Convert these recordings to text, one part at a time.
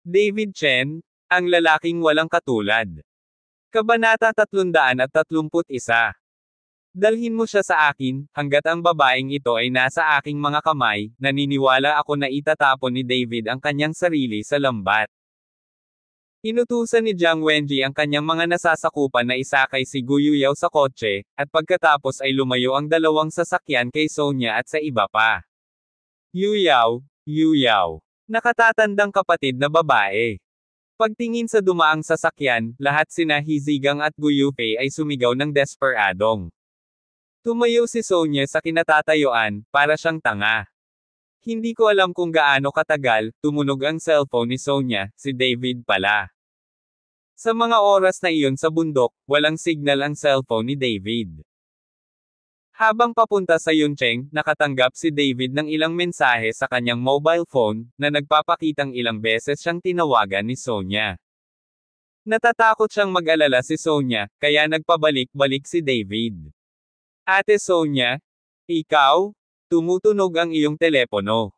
David Chen, ang lalaking walang katulad. Kabanata 331. Dalhin mo siya sa akin, hanggat ang babaeng ito ay nasa aking mga kamay, naniniwala ako na itatapon ni David ang kanyang sarili sa lambat. Inutusan ni Jiang Wenji ang kanyang mga nasasakupan na isakay si Gu Yuyao sa kotse, at pagkatapos ay lumayo ang dalawang sasakyan kay Sonya at sa iba pa. Yuyao, nakatatandang kapatid na babae. Pagtingin sa dumaang sasakyan, lahat sina Hizigang at Gu Yufei ay sumigaw ng desperadong. Tumayo si Sonya sa kinatatayuan, para siyang tanga. Hindi ko alam kung gaano katagal, tumunog ang cellphone ni Sonya, si David pala. Sa mga oras na iyon sa bundok, walang signal ang cellphone ni David. Habang papunta sa Yuncheng, nakatanggap si David ng ilang mensahe sa kanyang mobile phone, na nagpapakitang ilang beses siyang tinawagan ni Sonya. Natatakot siyang mag-alala si Sonya, kaya nagpabalik-balik si David. Ate Sonya, ikaw? Tumutunog ang iyong telepono.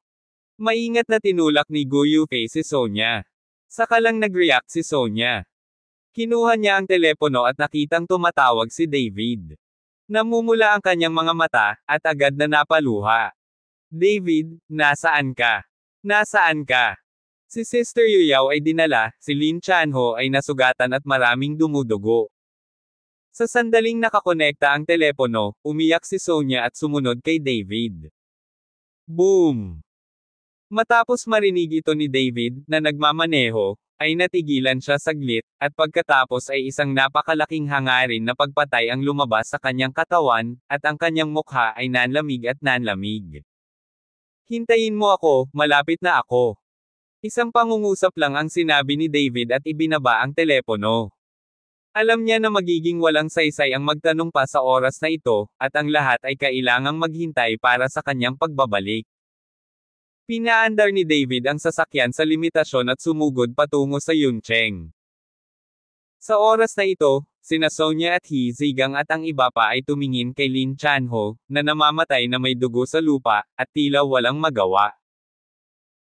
Maingat na tinulak ni Gu Yufei si Sonya. Saka lang nag-react si Sonya. Kinuha niya ang telepono at nakitang tumatawag si David. Namumula ang kanyang mga mata, at agad na napaluha. David, nasaan ka? Nasaan ka? Si Sister Yuyao ay dinala, si Lin Chanho ay nasugatan at maraming dumudugo. Sa sandaling nakakonekta ang telepono, umiyak si Sonya at sumunod kay David. Boom! Matapos marinig ito ni David, na nagmamaneho, ay natigilan siya saglit, at pagkatapos ay isang napakalaking hangarin na pagpatay ang lumabas sa kanyang katawan, at ang kanyang mukha ay nanlamig at nanlamig. Hintayin mo ako, malapit na ako. Isang pangungusap lang ang sinabi ni David at ibinaba ang telepono. Alam niya na magiging walang saysay ang magtanong pa sa oras na ito, at ang lahat ay kailangang maghintay para sa kanyang pagbabalik. Pinaandar ni David ang sasakyan sa limitasyon at sumugod patungo sa Yuncheng. Sa oras na ito, sina Sonya at Hizigang at ang iba pa ay tumingin kay Lin Chanho, na namamatay na may dugo sa lupa, at tila walang magawa.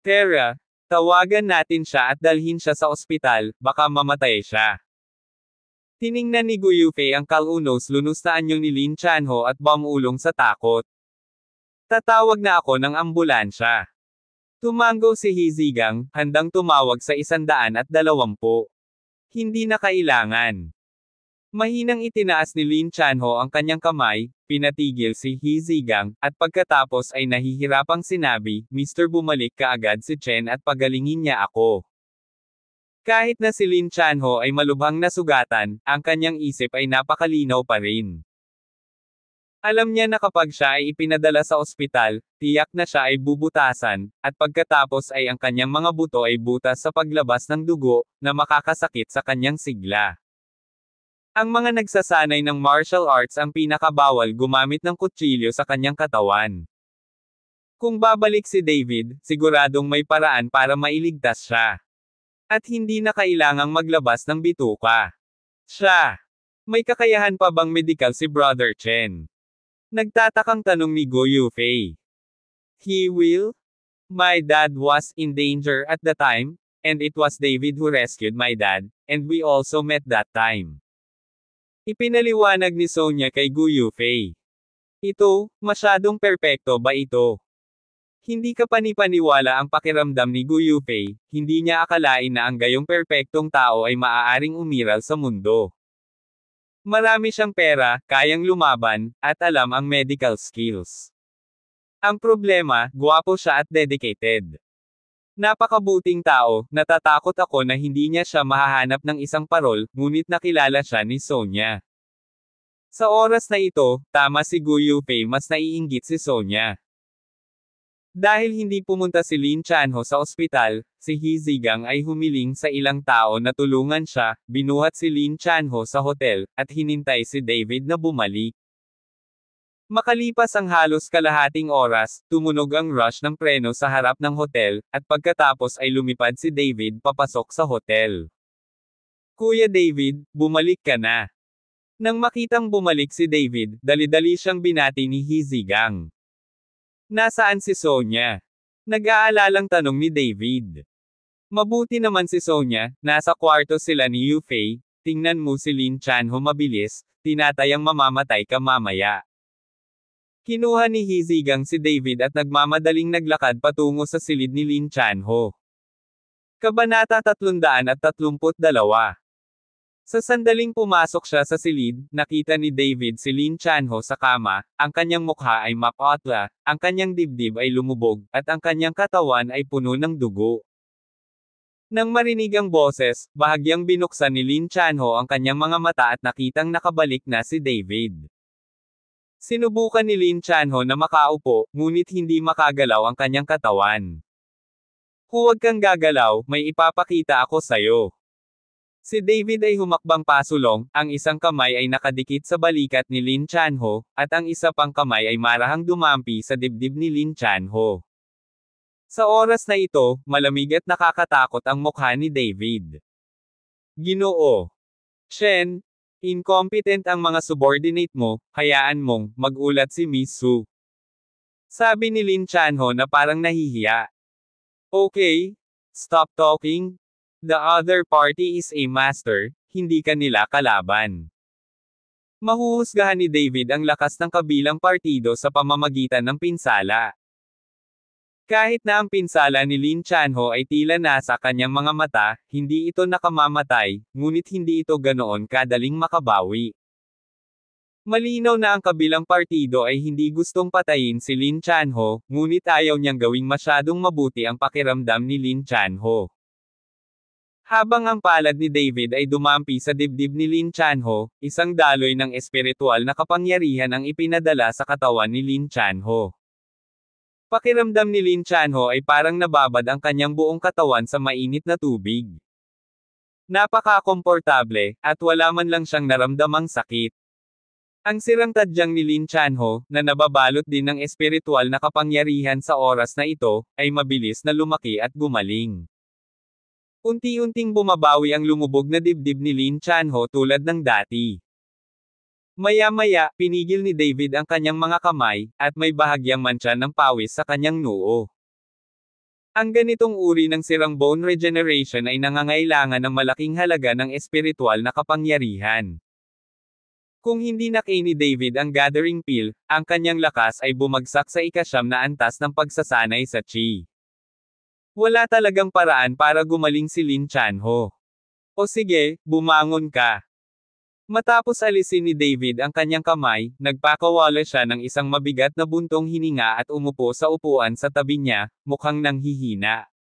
Tara, tawagan natin siya at dalhin siya sa ospital, baka mamatay siya. Tiningnan ni Gu Yufei ang kalunos-lunos na anyo ni Lin Chanho at bumulong sa takot. Tatawag na ako ng ambulansya. Tumango si Hizigang, handang tumawag sa 120. Hindi na kailangan. Mahinang itinaas ni Lin Chanho ang kanyang kamay, pinatigil si Hizigang, at pagkatapos ay nahihirapang sinabi, Mr. Bumalik ka agad si Chen at pagalingin niya ako. Kahit na si Lin Chanho ay malubhang nasugatan, ang kanyang isip ay napakalinaw pa rin. Alam niya na kapag siya ay ipinadala sa ospital, tiyak na siya ay bubutasan, at pagkatapos ay ang kanyang mga buto ay butas sa paglabas ng dugo, na makakasakit sa kanyang sigla. Ang mga nagsasanay ng martial arts ang pinakabawal gumamit ng kutsilyo sa kanyang katawan. Kung babalik si David, siguradong may paraan para mailigtas siya. At hindi na kailangang maglabas ng bituka. Siya. May kakayahan pa bang medical si Brother Chen? Nagtatakang tanong ni Gu Yufei. He will? My dad was in danger at the time, and it was David who rescued my dad, and we also met that time. Ipinaliwanag ni Sonya kay Gu Yufei. Ito, masyadong perpekto ba ito? Hindi ka panipaniwala ang pakiramdam ni Gu Yufei, hindi niya akalain na ang gayong perpektong tao ay maaaring umiral sa mundo. Marami siyang pera, kayang lumaban, at alam ang medical skills. Ang problema, gwapo siya at dedicated. Napakabuting tao, natatakot ako na hindi niya siya mahahanap ng isang parol, ngunit nakilala siya ni Sonya. Sa oras na ito, tama si Gu Yufei, mas naiinggit si Sonya. Dahil hindi pumunta si Lin Chanho sa ospital, si Hizigang ay humiling sa ilang tao na tulungan siya, binuhat si Lin Chanho sa hotel, at hinintay si David na bumalik. Makalipas ang halos kalahating oras, tumunog ang rush ng preno sa harap ng hotel, at pagkatapos ay lumipad si David papasok sa hotel. Kuya David, bumalik ka na. Nang makitang bumalik si David, dali-dali siyang binati ni Hizigang. Nasaan si Sonya? Nag-aalalang tanong ni David. Mabuti naman si Sonya, nasa kwarto sila ni Yufei, tingnan mo si Lin Chanho mabilis, tinatayang mamamatay ka mamaya. Kinuha ni Hizigang si David at nagmamadaling naglakad patungo sa silid ni Lin Chanho. Kabanata 332. Sa sandaling pumasok siya sa silid, nakita ni David si Lin Chanho sa kama, ang kanyang mukha ay mapotla, ang kanyang dibdib ay lumubog, at ang kanyang katawan ay puno ng dugo. Nang marinig ang boses, bahagyang binuksan ni Lin Chanho ang kanyang mga mata at nakitang nakabalik na si David. Sinubukan ni Lin Chanho na makaupo, ngunit hindi makagalaw ang kanyang katawan. Huwag kang gagalaw, may ipapakita ako sa'yo. Si David ay humakbang pasulong, ang isang kamay ay nakadikit sa balikat ni Lin Chanho, at ang isa pang kamay ay marahang dumampi sa dibdib ni Lin Chanho. Sa oras na ito, malamig at nakakatakot ang mukha ni David. Ginoo. Shen, incompetent ang mga subordinate mo, hayaan mong mag-ulat si Miss Su. Sabi ni Lin Chanho na parang nahihiya. Okay, stop talking. The other party is a master, hindi ka nila kalaban. Mahuhusgahan ni David ang lakas ng kabilang partido sa pamamagitan ng pinsala. Kahit na ang pinsala ni Lin Chanho ay tila nasa kanyang mga mata, hindi ito nakamamatay, ngunit hindi ito ganoon kadaling makabawi. Malinaw na ang kabilang partido ay hindi gustong patayin si Lin Chanho, ngunit ayaw niyang gawing masyadong mabuti ang pakiramdam ni Lin Chanho. Habang ang palad ni David ay dumampi sa dibdib ni Lin Chanho, isang daloy ng espiritual na kapangyarihan ang ipinadala sa katawan ni Lin Chanho. Pakiramdam ni Lin Chanho ay parang nababad ang kanyang buong katawan sa mainit na tubig. Napaka-komportable, at wala man lang siyang naramdamang sakit. Ang sirang tadyang ni Lin Chanho, na nababalot din ng espiritual na kapangyarihan sa oras na ito, ay mabilis na lumaki at gumaling. Unti-unting bumabawi ang lumubog na dibdib ni Lin Chanho tulad ng dati. Maya-maya, pinigil ni David ang kanyang mga kamay, at may bahagyang mantsa ng pawis sa kanyang noo. Ang ganitong uri ng sirang bone regeneration ay nangangailangan ng malaking halaga ng espiritual na kapangyarihan. Kung hindi nakay ni David ang gathering pill, ang kanyang lakas ay bumagsak sa ika-9 na antas ng pagsasanay sa chi. Wala talagang paraan para gumaling si Lin Chanho. O sige, bumangon ka. Matapos alisin ni David ang kanyang kamay, nagpakawala siya ng isang mabigat na buntong hininga at umupo sa upuan sa tabi niya, mukhang nanghihina.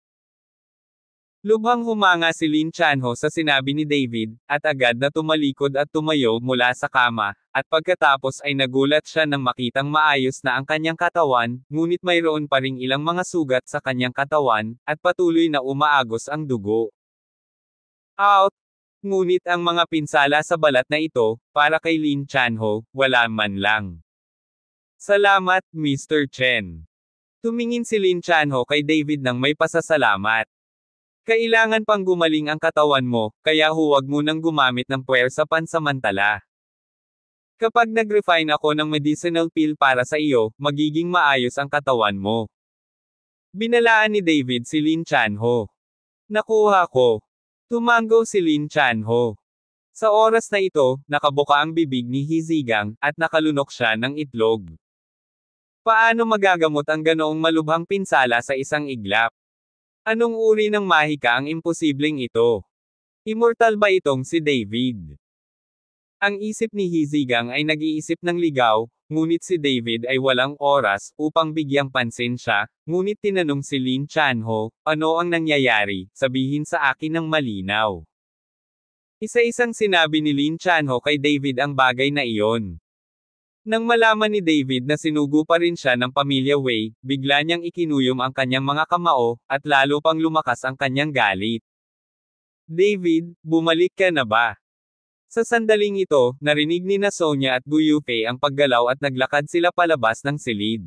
Lubhang humanga si Lin Chanho sa sinabi ni David, at agad na tumalikod at tumayo mula sa kama, at pagkatapos ay nagulat siya nang makitang maayos na ang kanyang katawan, ngunit mayroon pa ring ilang mga sugat sa kanyang katawan, at patuloy na umaagos ang dugo. Out! Ngunit ang mga pinsala sa balat na ito, para kay Lin Chanho, wala man lang. Salamat, Mr. Chen. Tumingin si Lin Chanho kay David nang may pasasalamat. Kailangan pang gumaling ang katawan mo, kaya huwag mo nang gumamit ng puwersa pansamantala. Kapag nag-refine ako ng medicinal pill para sa iyo, magiging maayos ang katawan mo. Binalaan ni David si Lin Chanho. Nakuha ko. Tumango si Lin Chanho. Sa oras na ito, nakabuka ang bibig ni Hizigang, at nakalunok siya ng itlog. Paano magagamot ang ganoong malubhang pinsala sa isang iglap? Anong uri ng mahika ang imposibleng ito? Immortal ba itong si David? Ang isip ni Hizigang ay nag-iisip ng ligaw, ngunit si David ay walang oras upang bigyang pansin siya, ngunit tinanong si Lin Chanho, ano ang nangyayari, sabihin sa akin ng malinaw. Isa-isang sinabi ni Lin Chanho kay David ang bagay na iyon. Nang malaman ni David na sinugo pa rin siya ng pamilya Wei, bigla niyang ikinuyom ang kanyang mga kamao, at lalo pang lumakas ang kanyang galit. David, bumalik ka na ba? Sa sandaling ito, narinig ni na Sonya at Gu Yufei ang paggalaw at naglakad sila palabas ng silid.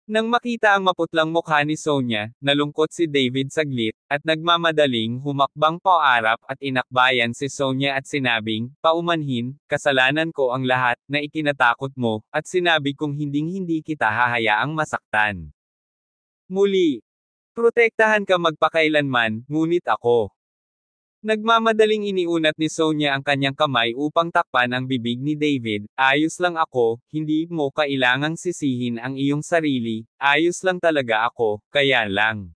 Nang makita ang maputlang mukha ni Sonya, nalungkot si David saglit, at nagmamadaling humakbang paarap at inakbayan si Sonya at sinabing, paumanhin, kasalanan ko ang lahat, na ikinatakot mo, at sinabi kong hinding-hindi kita hahayaang masaktan. Muli, Protektahan ka magpakailanman, ngunit ako. Nagmamadaling iniunat ni Sonia ang kanyang kamay upang takpan ang bibig ni David. Ayos lang ako, hindi mo kailangang sisihin ang iyong sarili, ayos lang talaga ako, kaya lang.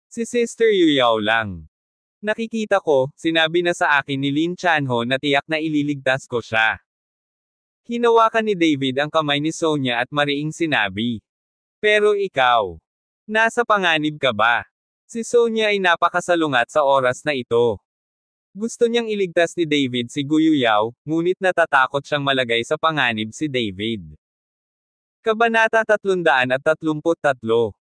Si Sister Yuyao lang. Nakikita ko, sinabi na sa akin ni Lin Chanho na tiyak na ililigtas ko siya. Hinawakan ni David ang kamay ni Sonia at mariing sinabi. Pero ikaw, nasa panganib ka ba? Si Sonia ay napakasalungat sa oras na ito. Gusto niyang iligtas ni David si Guyuyao, ngunit natatakot siyang malagay sa panganib si David. Kabanata 333.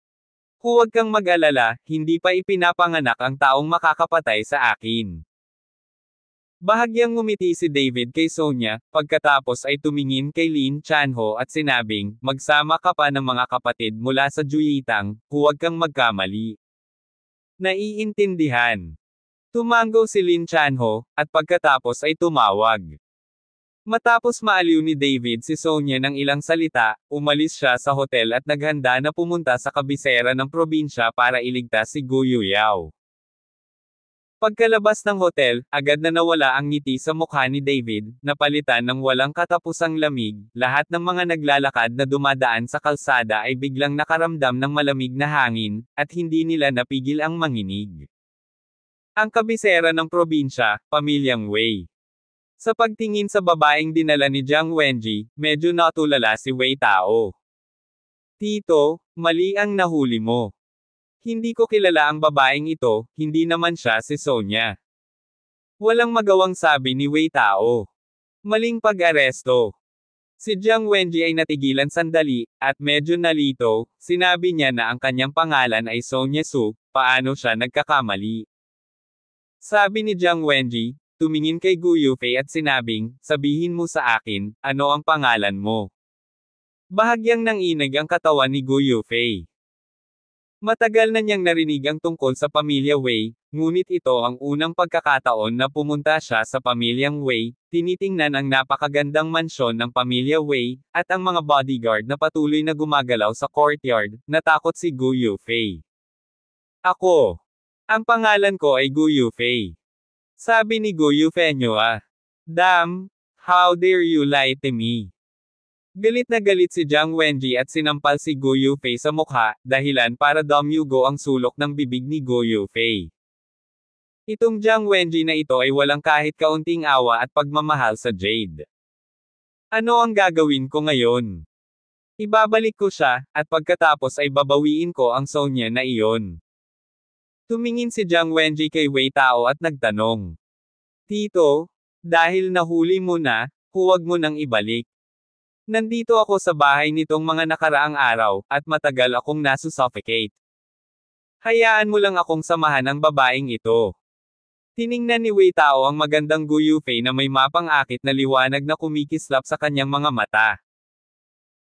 Huwag kang mag-alala, hindi pa ipinapanganak ang taong makakapatay sa akin. Bahagyang ngumiti si David kay Sonia, pagkatapos ay tumingin kay Lin Chanho at sinabing, magsama ka pa ng mga kapatid mula sa Juyitang, huwag kang magkamali. Naiintindihan. Tumango si Lin Chanho, at pagkatapos ay tumawag. Matapos maaliw ni David si Sonia ng ilang salita, umalis siya sa hotel at naghanda na pumunta sa kabisera ng probinsya para iligtas si Guyuyao. Pagkalabas ng hotel, agad na nawala ang ngiti sa mukha ni David, napalitan ng walang katapusang lamig. Lahat ng mga naglalakad na dumadaan sa kalsada ay biglang nakaramdam ng malamig na hangin, at hindi nila napigil ang manginig. Ang kabisera ng probinsya, pamilyang Wei. Sa pagtingin sa babaeng dinala ni Jiang Wenji, medyo natulala si Wei Tao. Tito, mali ang nahuli mo. Hindi ko kilala ang babaeng ito, hindi naman siya si Sonia. Walang magawang sabi ni Wei Tao. Maling pag-aresto. Si Jiang Wenji ay natigilan sandali, at medyo nalito, sinabi niya na ang kanyang pangalan ay Sonia Su, paano siya nagkakamali. Sabi ni Jiang Wenji, tumingin kay Gu Yufei at sinabing, sabihin mo sa akin, ano ang pangalan mo? Bahagyang nanginig ang katawan ni Gu Yufei. Matagal na niyang narinig ang tungkol sa pamilya Wei, ngunit ito ang unang pagkakataon na pumunta siya sa pamilyang Wei, tinitingnan ang napakagandang mansyon ng pamilya Wei, at ang mga bodyguard na patuloy na gumagalaw sa courtyard, natakot si Gu Yufei. Ako. Ang pangalan ko ay Gu Yufei. Sabi ni Gu Yufei nyo Damn, how dare you lie to me? Galit na galit si Jiang Wenji at sinampal si Gu Yufei sa mukha, dahilan para dumyugo ang sulok ng bibig ni Gu Yufei. Itong Jiang Wenji na ito ay walang kahit kaunting awa at pagmamahal sa Jade. Ano ang gagawin ko ngayon? Ibabalik ko siya, at pagkatapos ay babawiin ko ang Sonia na iyon. Tumingin si Jiang Wenji kay Wei Tao at nagtanong. Tito, dahil nahuli mo na, huwag mo nang ibalik. Nandito ako sa bahay nitong mga nakaraang araw, at matagal akong nasusuffocate. Hayaan mo lang akong samahan ang babaeng ito. Tiningnan ni Wei Tao ang magandang Gu Yufei na may mapang-akit na liwanag na kumikislap sa kanyang mga mata.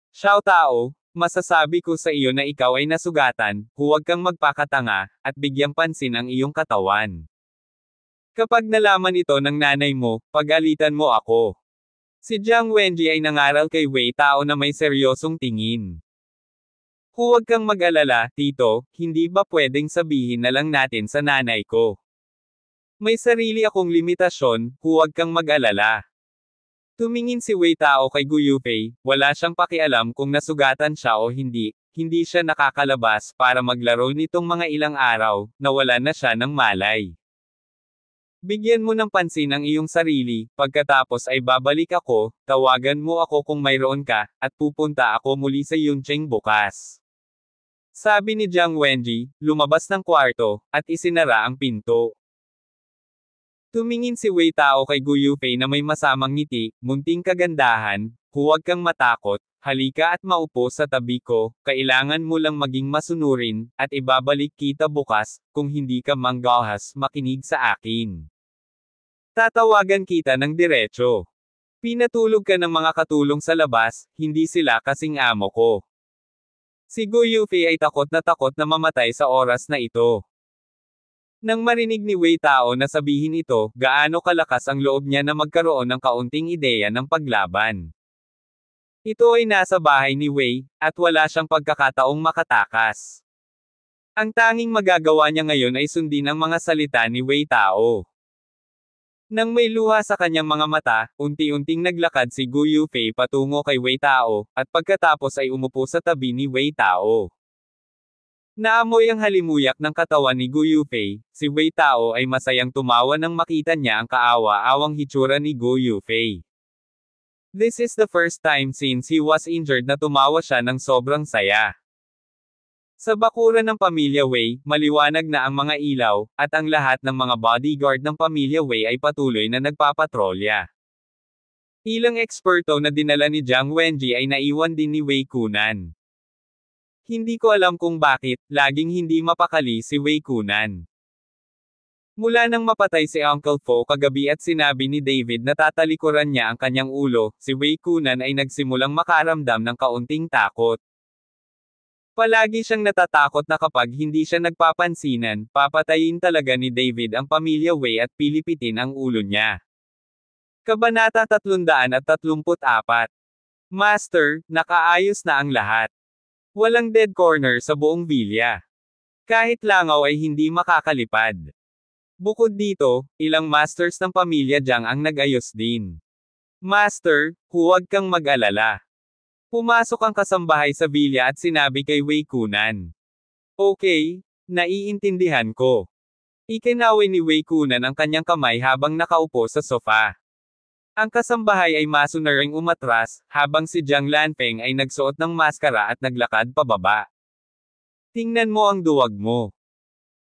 Xiao Tao, masasabi ko sa iyo na ikaw ay nasugatan, huwag kang magpakatanga, at bigyang pansin ang iyong katawan. Kapag nalaman ito ng nanay mo, pagalitan mo ako. Si Jiang Wenji ay nangaral kay Wei Tao na may seryosong tingin. Huwag kang mag-alala, Tito, hindi ba pwedeng sabihin na lang natin sa nanay ko? May sarili akong limitasyon, huwag kang mag-alala. Tumingin si Wei Tao kay Gu Yufei, wala siyang pakialam kung nasugatan siya o hindi, hindi siya nakakalabas para maglaro nitong mga ilang araw, nawala na siya ng malay. Bigyan mo ng pansin ang iyong sarili, pagkatapos ay babalik ako, tawagan mo ako kung mayroon ka, at pupunta ako muli sa Yuncheng bukas. Sabi ni Jiang Wenji, lumabas ng kwarto, at isinara ang pinto. Tumingin si Wei Tao kay Gu Yufei na may masamang ngiti, munting kagandahan, huwag kang matakot, halika at maupo sa tabi ko, kailangan mo lang maging masunurin, at ibabalik kita bukas, kung hindi ka manggahas makinig sa akin. Tatawagan kita ng diretso. Pinatulog ka ng mga katulong sa labas, hindi sila kasing amo ko. Si Gu Yufei ay takot na mamatay sa oras na ito. Nang marinig ni Wei Tao na sabihin ito, gaano kalakas ang loob niya na magkaroon ng kaunting ideya ng paglaban. Ito ay nasa bahay ni Wei, at wala siyang pagkakataong makatakas. Ang tanging magagawa niya ngayon ay sundin ang mga salita ni Wei Tao. Nang may luha sa kanyang mga mata, unti-unting naglakad si Gu Yufei patungo kay Wei Tao, at pagkatapos ay umupo sa tabi ni Wei Tao. Naamoy ang halimuyak ng katawan ni Gu Yufei, si Wei Tao ay masayang tumawa nang makita niya ang kaawa-awang hitsura ni Gu Yufei. This is the first time since he was injured na tumawa siya ng sobrang saya. Sa bakuran ng pamilya Wei, maliwanag na ang mga ilaw, at ang lahat ng mga bodyguard ng pamilya Wei ay patuloy na nagpapatrolya. Ilang eksperto na dinala ni Jiang Wenji ay naiwan din ni Wei Kunan. Hindi ko alam kung bakit, laging hindi mapakali si Wei Kunan. Mula nang mapatay si Uncle Fo kagabi at sinabi ni David na tatalikuran niya ang kanyang ulo, si Wei Kunan ay nagsimulang makaramdam ng kaunting takot. Palagi siyang natatakot na kapag hindi siya nagpapansinan, papatayin talaga ni David ang pamilya Wei at pilipitin ang ulo niya. Kabanata 334. Master, nakaayos na ang lahat. Walang dead corner sa buong bilya. Kahit langaw ay hindi makakalipad. Bukod dito, ilang masters ng pamilya Jiang ang nag-ayos din. Master, huwag kang mag-alala. Pumasok ang kasambahay sa bilya at sinabi kay Wei Kunan. Okay, naiintindihan ko. Ikinaway ni Wei Kunan ang kanyang kamay habang nakaupo sa sofa. Ang kasambahay ay masunaring umatras, habang si Jiang Lanfeng ay nagsuot ng maskara at naglakad pababa. Tingnan mo ang duwag mo.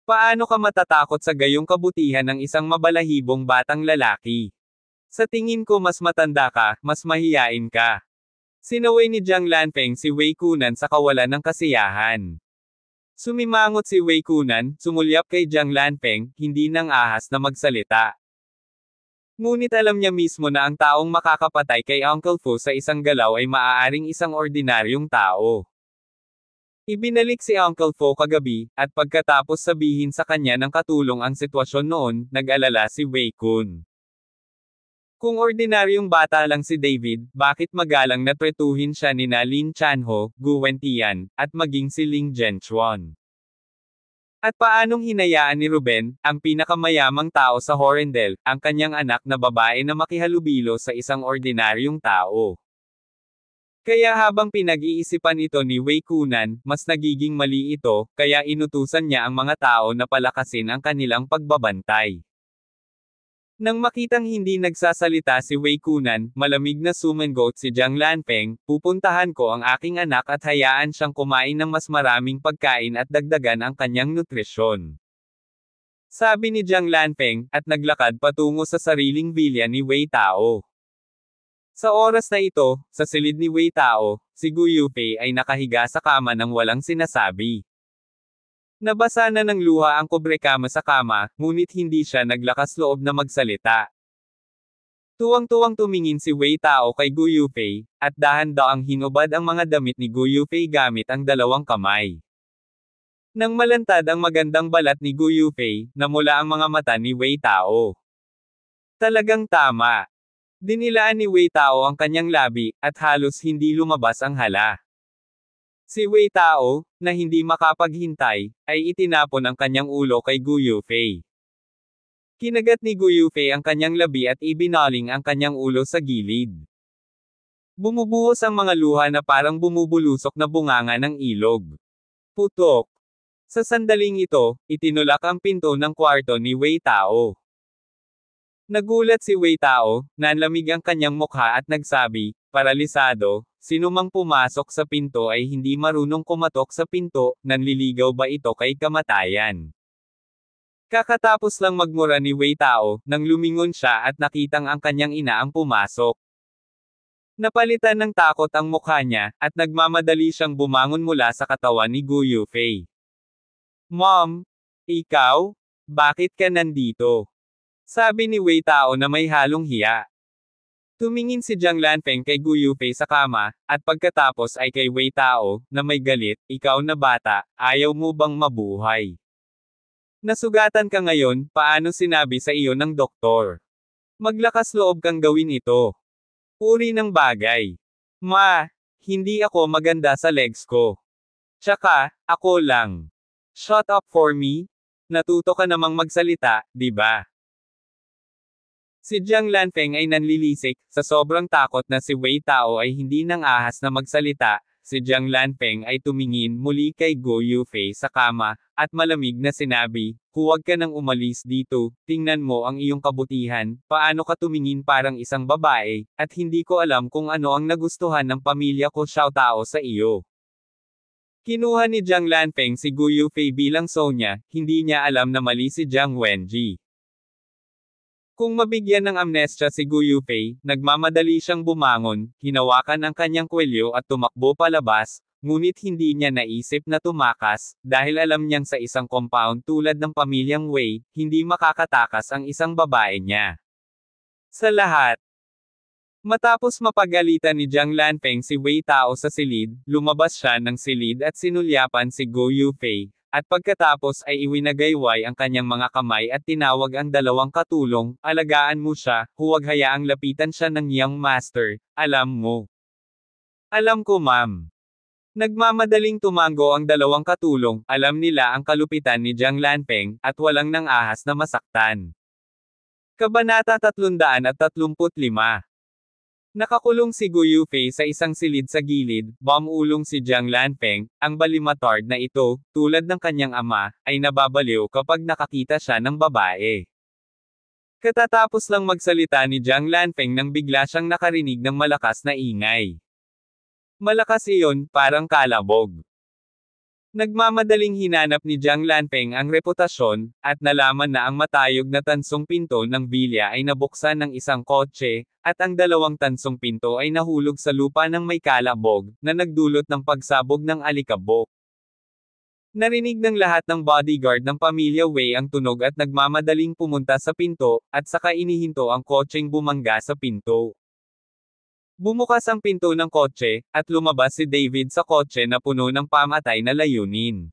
Paano ka matatakot sa gayong kabutihan ng isang mabalahibong batang lalaki? Sa tingin ko mas matanda ka, mas mahiyain ka. Sinaway ni Jiang Lanfeng si Wei Kunan sa kawalan ng kasiyahan. Sumimangot si Wei Kunan, sumulyap kay Jiang Lanfeng, hindi nang ahas na magsalita. Ngunit alam niya mismo na ang taong makakapatay kay Uncle Fu sa isang galaw ay maaaring isang ordinaryong tao. Ibinalik si Uncle Fu kagabi, at pagkatapos sabihin sa kanya ng katulong ang sitwasyon noon, nag-alala si Wei Kun. Kung ordinaryong bata lang si David, bakit magalang na tretuhin siya ni Lin Chanho, Gu Wentian, at maging si Ling Zhenchuan? At paanong hinayaan ni Ruben, ang pinakamayamang tao sa Horendel, ang kanyang anak na babae na makihalubilo sa isang ordinaryong tao? Kaya habang pinag-iisipan ito ni Wei Kunan, mas nagiging mali ito, kaya inutusan niya ang mga tao na palakasin ang kanilang pagbabantay. Nang makitang hindi nagsasalita si Wei Kunan, malamig na sumangot si Jiang Lanfeng, pupuntahan ko ang aking anak at hayaan siyang kumain ng mas maraming pagkain at dagdagan ang kanyang nutrisyon. Sabi ni Jiang Lanfeng, at naglakad patungo sa sariling bilya ni Wei Tao. Sa oras na ito, sa silid ni Wei Tao, si Gu Yufei ay nakahiga sa kama nang walang sinasabi. Nabasa na ng luha ang kobrekama sa kama, ngunit hindi siya naglakas loob na magsalita. Tuwang-tuwang tumingin si Wei Tao kay Gu Yufei, at dahan-daang hinubad ang mga damit ni Gu Yufei gamit ang dalawang kamay. Nang malantad ang magandang balat ni Gu Yufei, namula ang mga mata ni Wei Tao. Talagang tama. Dinilaan ni Wei Tao ang kanyang labi, at halos hindi lumabas ang hala. Si Wei Tao, na hindi makapaghintay, ay itinapon ang kanyang ulo kay Gu Yufei. Kinagat ni Gu Yufei ang kanyang labi at ibinaling ang kanyang ulo sa gilid. Bumubuhos ang mga luha na parang bumubulusok na bunganga ng ilog. Putok. Sa sandaling ito, itinulak ang pinto ng kwarto ni Wei Tao. Nagulat si Wei Tao, nanlamig ang kanyang mukha at nagsabi, paralisado, sinumang pumasok sa pinto ay hindi marunong kumatok sa pinto, nanliligaw ba ito kay kamatayan? Kakatapos lang magmura ni Wei Tao, nang lumingon siya at nakitang ang kanyang ina ang pumasok. Napalitan ng takot ang mukha niya, at nagmamadali siyang bumangon mula sa katawan ni Gu Yufei. Mom, ikaw? Bakit ka nandito? Sabi ni Wei Tao na may halong hiya. Tumingin si Jiang Lanfeng kay Gu Yufei sa kama, at pagkatapos ay kay Wei Tao, na may galit, ikaw na bata, ayaw mo bang mabuhay? Nasugatan ka ngayon, paano sinabi sa iyo ng doktor? Maglakas loob kang gawin ito. Uri ng bagay. Ma, hindi ako maganda sa legs ko. Tsaka, ako lang. Shut up for me? Natuto ka namang magsalita, di ba? Si Jiang Lanfeng ay nanlilisik, sa sobrang takot na si Wei Tao ay hindi nang ahas na magsalita. Si Jiang Lanfeng ay tumingin muli kay Guo Yufei sa kama, at malamig na sinabi, huwag ka nang umalis dito, tingnan mo ang iyong kabutihan, paano ka tumingin parang isang babae, at hindi ko alam kung ano ang nagustuhan ng pamilya ko Xiao Tao sa iyo. Kinuha ni Jiang Lanfeng si Guo Yufei bilang Sonya, hindi niya alam na mali si Jiang Wenji. Kung mabigyan ng amnestia si Guo Yufei, nagmamadali siyang bumangon, hinawakan ang kanyang kwelyo at tumakbo palabas, ngunit hindi niya naisip na tumakas, dahil alam niyang sa isang compound tulad ng pamilyang Wei, hindi makakatakas ang isang babae niya. Sa lahat, matapos mapagalitan ni Jiang Lanfeng si Wei Tao sa silid, lumabas siya ng silid at sinulyapan si Guo Yufei, at pagkatapos ay iwinagayway ang kanyang mga kamay at tinawag ang dalawang katulong, alagaan mo siya, huwag hayaang lapitan siya ng young master, alam mo. Alam ko ma'am. Nagmamadaling tumango ang dalawang katulong, alam nila ang kalupitan ni Jiang Lanfeng, at walang nang ahas na masaktan. Kabanata 335. Nakakulong si Guo Yufei sa isang silid sa gilid, bumulong si Jiang Lanfeng, ang balimatard na ito, tulad ng kanyang ama, ay nababaliw kapag nakakita siya ng babae. Katatapos lang magsalita ni Jiang Lanfeng nang bigla siyang nakarinig ng malakas na ingay. Malakas iyon, parang kalabog. Nagmamadaling hinanap ni Jiang Lanfeng ang reputasyon, at nalaman na ang matayog na tansong pinto ng bilya ay nabuksan ng isang kotse, at ang dalawang tansong pinto ay nahulog sa lupa ng may kalabog, na nagdulot ng pagsabog ng alikabok. Narinig ng lahat ng bodyguard ng pamilya Wei ang tunog at nagmamadaling pumunta sa pinto, at saka inihinto ang kotseng bumangga sa pinto. Bumukas ang pinto ng kotse, at lumabas si David sa kotse na puno ng pamatay na layunin.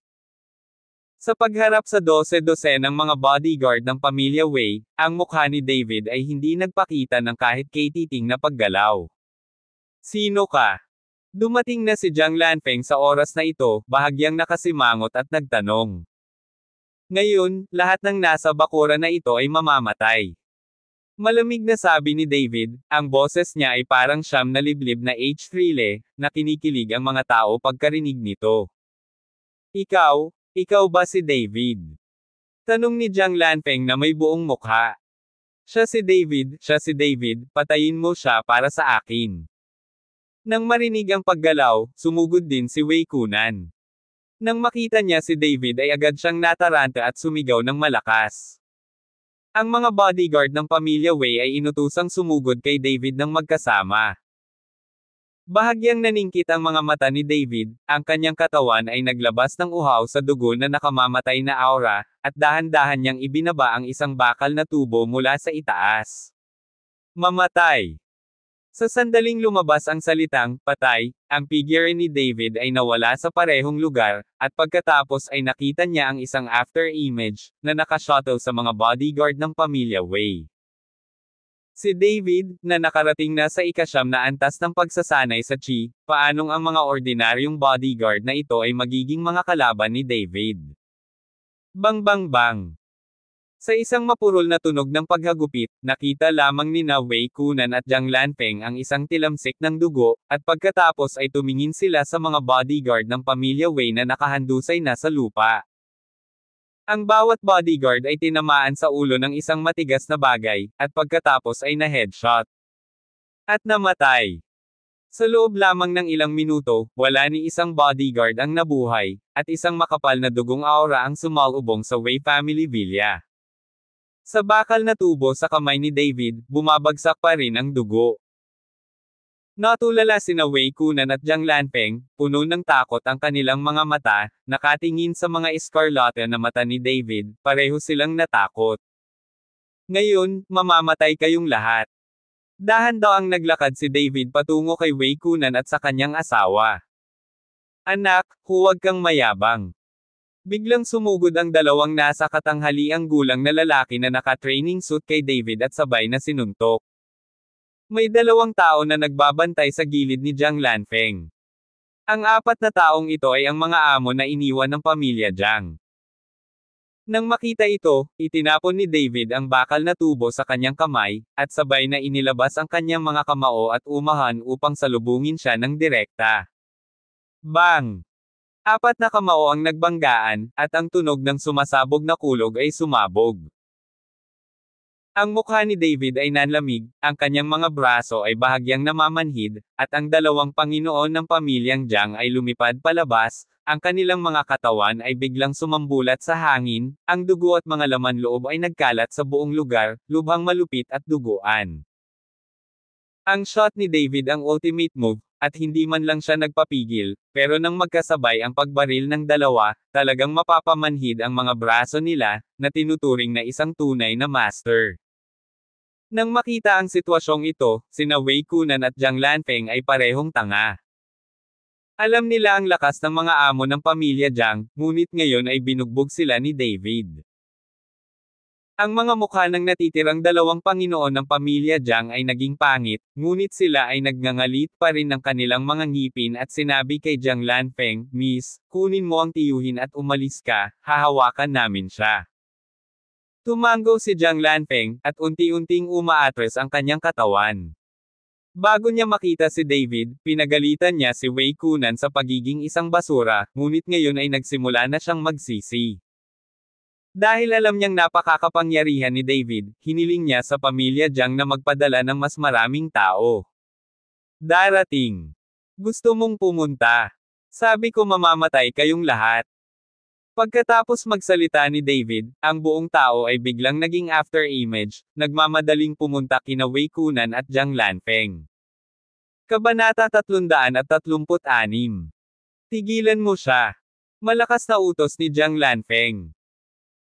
Sa pagharap sa 12 ng mga bodyguard ng pamilya Wei, ang mukha ni David ay hindi nagpakita ng kahit katiting na paggalaw. Sino ka? Dumating na si Jiang Lanfeng sa oras na ito, bahagyang nakasimangot at nagtanong. Ngayon, lahat ng nasa bakura na ito ay mamamatay. Malamig na sabi ni David, ang boses niya ay parang siyam na liblib na H3le, na kinikilig ang mga tao pagkarinig nito. Ikaw ba si David? Tanong ni Jiang Lanfeng na may buong mukha. Siya si David, patayin mo siya para sa akin. Nang marinig ang paggalaw, sumugod din si Wei Kunan. Nang makita niya si David ay agad siyang nataranta at sumigaw ng malakas. Ang mga bodyguard ng pamilya Wei ay inutusang sumugod kay David ng magkasama. Bahagyang naningkit ang mga mata ni David, ang kanyang katawan ay naglabas ng uhaw sa dugo na nakamamatay na aura, at dahan-dahan niyang ibinaba ang isang bakal na tubo mula sa itaas. Mamatay! Sa sandaling lumabas ang salitang, patay, ang figure ni David ay nawala sa parehong lugar, at pagkatapos ay nakita niya ang isang after image, na nakashuttle sa mga bodyguard ng pamilya Wei. Si David, na nakarating na sa ika-9 na antas ng pagsasanay sa Qi, paanong ang mga ordinaryong bodyguard na ito ay magiging mga kalaban ni David? Bang bang bang! Sa isang mapurol na tunog ng paghagupit, nakita lamang ni Wei Kunan at Jiang Lanfeng ang isang tilamsik ng dugo, at pagkatapos ay tumingin sila sa mga bodyguard ng pamilya Wei na nakahandusay na sa lupa. Ang bawat bodyguard ay tinamaan sa ulo ng isang matigas na bagay, at pagkatapos ay na-headshot. At namatay. Sa loob lamang ng ilang minuto, wala ni isang bodyguard ang nabuhay, at isang makapal na dugong aura ang sumalubong sa Wei family villa. Sa bakal na tubo sa kamay ni David, bumabagsak pa rin ang dugo. Natulala sina Wei Kunan at Jiang Lanfeng, puno ng takot ang kanilang mga mata, nakatingin sa mga eskarlate na mata ni David, pareho silang natakot. Ngayon, mamamatay kayong lahat. Dahan daw ang naglakad si David patungo kay Wei Kunan at sa kanyang asawa. Anak, huwag kang mayabang. Biglang sumugod ang dalawang nasa katanghaliang gulang na lalaki na naka-training suit kay David at sabay na sinuntok. May dalawang tao na nagbabantay sa gilid ni Jiang Lanfeng. Ang apat na taong ito ay ang mga amo na iniwan ng pamilya Jiang. Nang makita ito, itinapon ni David ang bakal na tubo sa kanyang kamay, at sabay na inilabas ang kanyang mga kamao at umahan upang salubungin siya ng direkta. Bang! Apat na kamao ang nagbanggaan, at ang tunog ng sumasabog na kulog ay sumabog. Ang mukha ni David ay nanlamig, ang kanyang mga braso ay bahagyang namamanhid, at ang dalawang Panginoon ng pamilyang Jiang ay lumipad palabas, ang kanilang mga katawan ay biglang sumambulat sa hangin, ang dugo at mga laman loob ay nagkalat sa buong lugar, lubhang malupit at duguan. Ang shot ni David ang ultimate move, at hindi man lang siya nagpapigil, pero nang magkasabay ang pagbaril ng dalawa, talagang mapapamanhid ang mga braso nila, na tinuturing na isang tunay na master. Nang makita ang sitwasyong ito, sina Wei Kunan at Jiang Lanfeng ay parehong tanga. Alam nila ang lakas ng mga amo ng pamilya Jiang, ngunit ngayon ay binugbog sila ni David. Ang mga mukha ng natitirang dalawang Panginoon ng pamilya Jiang ay naging pangit, ngunit sila ay nagngangalit pa rin ng kanilang mga ngipin at sinabi kay Jiang Lanfeng, "Miss, kunin mo ang tiyuhin at umalis ka, hahawakan namin siya." Tumango si Jiang Lanfeng, at unti-unting umaatres ang kanyang katawan. Bago niya makita si David, pinagalitan niya si Wei Kunan sa pagiging isang basura, ngunit ngayon ay nagsimula na siyang magsisi. Dahil alam niyang napakakapangyarihan ni David, hiniling niya sa pamilya Jiang na magpadala ng mas maraming tao. Darating. Gusto mong pumunta. Sabi ko mamamatay kayong lahat. Pagkatapos magsalita ni David, ang buong tao ay biglang naging after-image, nagmamadaling pumunta kina Wei Kunan at Jiang Lanfeng. Kabanata 336. Tigilan mo siya. Malakas na utos ni Jiang Lanfeng.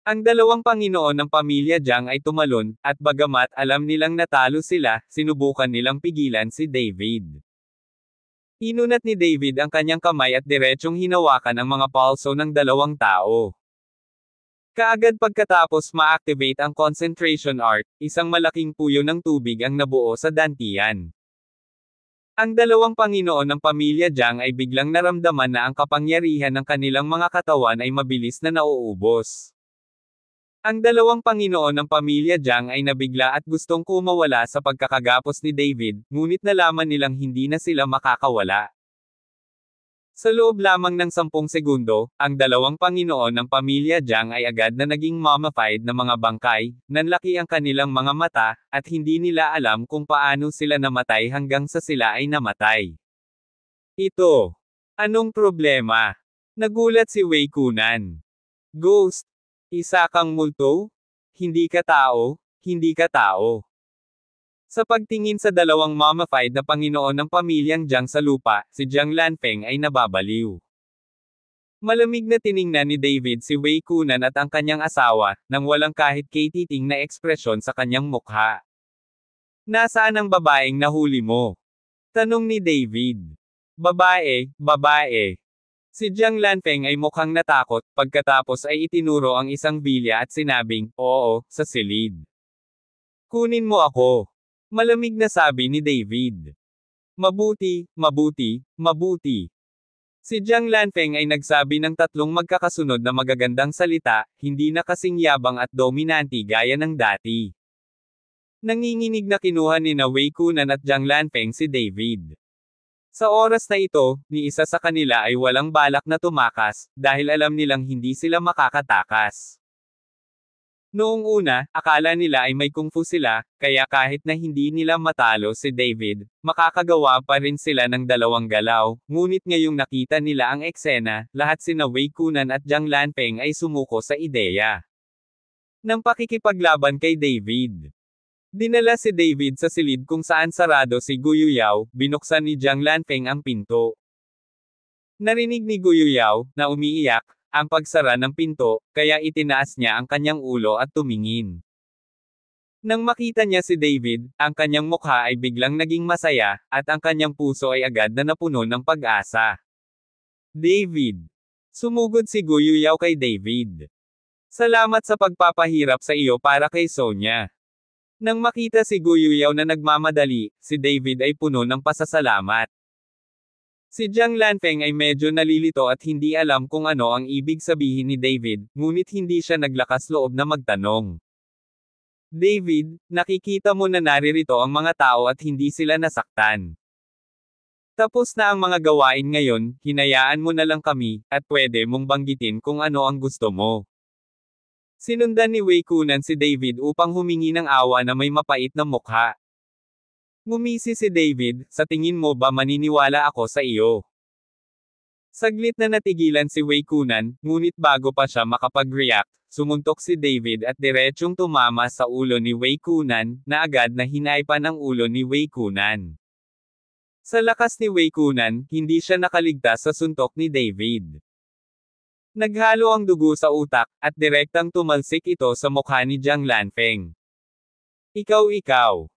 Ang dalawang Panginoon ng pamilya Jiang ay tumalon, at bagamat alam nilang natalo sila, sinubukan nilang pigilan si David. Inunat ni David ang kanyang kamay at diretsyong hinawakan ang mga palso ng dalawang tao. Kaagad pagkatapos ma-activate ang concentration art, isang malaking puyo ng tubig ang nabuo sa dantian. Ang dalawang Panginoon ng pamilya Jiang ay biglang naramdaman na ang kapangyarihan ng kanilang mga katawan ay mabilis na nauubos. Ang dalawang Panginoon ng pamilya Jiang ay nabigla at gustong kumawala sa pagkakagapos ni David, ngunit nalaman nilang hindi na sila makakawala. Sa loob lamang ng 10 segundo, ang dalawang Panginoon ng pamilya Jiang ay agad na naging mummified na mga bangkay, nanlaki ang kanilang mga mata, at hindi nila alam kung paano sila namatay hanggang sa sila ay namatay. Ito. Anong problema? Nagulat si Wei Kunan. Ghost. Isa kang multo? Hindi ka tao, hindi ka tao. Sa pagtingin sa dalawang mummified na Panginoon ng pamilyang Jiang sa lupa, si Jiang Lanfeng ay nababaliw. Malamig na tiningnan ni David si Wei Kunan at ang kanyang asawa, nang walang kahit katiting na ekspresyon sa kanyang mukha. Nasaan ang babaeng nahuli mo? Tanong ni David. Babae, babae. Si Jiang Lanfeng ay mukhang natakot, pagkatapos ay itinuro ang isang bilya at sinabing, "Oo, sa silid." "Kunin mo ako." Malamig na sabi ni David. "Mabuti, mabuti, mabuti." Si Jiang Lanfeng ay nagsabi ng 3 magkakasunod na magagandang salita, hindi na kasing yabang at dominante gaya ng dati. Nanginginig na kinuha ni Wei Kunan at Jiang Lanfeng si David. Sa oras na ito, ni isa sa kanila ay walang balak na tumakas, dahil alam nilang hindi sila makakatakas. Noong una, akala nila ay may kung fu sila, kaya kahit na hindi nila matalo si David, makakagawa pa rin sila ng dalawang galaw, ngunit ngayong nakita nila ang eksena, lahat sina Wei Kunan at Jiang Lanfeng ay sumuko sa ideya ng pakikipaglaban kay David. Dinala si David sa silid kung saan sarado si Guyuyao, binuksan ni Jiang Lanfeng ang pinto. Narinig ni Guyuyao, na umiiyak, ang pagsara ng pinto, kaya itinaas niya ang kanyang ulo at tumingin. Nang makita niya si David, ang kanyang mukha ay biglang naging masaya, at ang kanyang puso ay agad na napuno ng pag-asa. David. Sumugod si Guyuyao kay David. Salamat sa pagpapahirap sa iyo para kay Sonya. Nang makita si Guyuyao na nagmamadali, si David ay puno ng pasasalamat. Si Jiang Lanfeng ay medyo nalilito at hindi alam kung ano ang ibig sabihin ni David, ngunit hindi siya naglakas loob na magtanong. David, nakikita mo na naririto ang mga tao at hindi sila nasaktan. Tapos na ang mga gawain ngayon, hinayaan mo na lang kami, at pwede mong banggitin kung ano ang gusto mo. Sinundan ni Wei Kunan si David upang humingi ng awa na may mapait na mukha. Ngumisi si David, sa tingin mo ba maniniwala ako sa iyo? Saglit na natigilan si Wei Kunan, ngunit bago pa siya makapag-react, sumuntok si David at diretsyong tumama sa ulo ni Wei Kunan, na agad na hinaipan ang ulo ni Wei Kunan. Sa lakas ni Wei Kunan, hindi siya nakaligtas sa suntok ni David. Naghalo ang dugo sa utak, at direktang tumalsik ito sa mukha ni Jiang Lanfeng. Ikaw.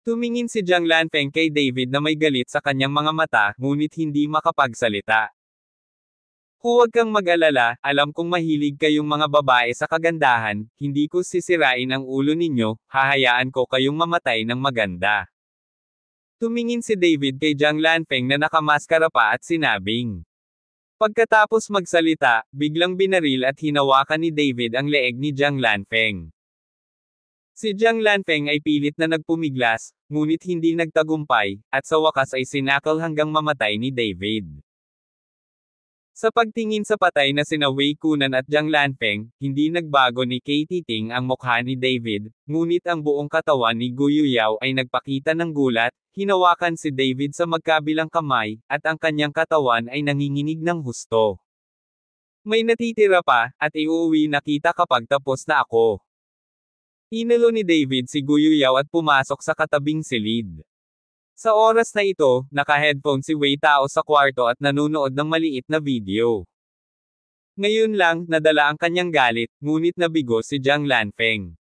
Tumingin si Jiang Lanfeng kay David na may galit sa kanyang mga mata, ngunit hindi makapagsalita. Huwag kang mag-alala, alam kong mahilig kayong mga babae sa kagandahan, hindi ko sisirain ang ulo ninyo, hahayaan ko kayong mamatay ng maganda. Tumingin si David kay Jiang Lanfeng na nakamaskara pa at sinabing. Pagkatapos magsalita, biglang binaril at hinawakan ni David ang leeg ni Jiang Lanfeng. Si Jiang Lanfeng ay pilit na nagpumiglas, ngunit hindi nagtagumpay, at sa wakas ay sinakal hanggang mamatay ni David. Sa pagtingin sa patay na sina Wei Kunan at Jiang Lanfeng, hindi nagbago ni Katie Ting ang mukha ni David, ngunit ang buong katawan ni Guyu Yao ay nagpakita ng gulat, hinawakan si David sa magkabilang kamay, at ang kanyang katawan ay nanginginig ng husto. May natitira pa, at iuuwi na kita kapag tapos na ako. Hinalo ni David si Guyu Yao at pumasok sa katabing silid. Sa oras na ito, naka-headphone si Wei Tao sa kwarto at nanunood ng maliit na video. Ngayon lang, nadala ang kanyang galit, ngunit nabigo si Jiang Lanfeng.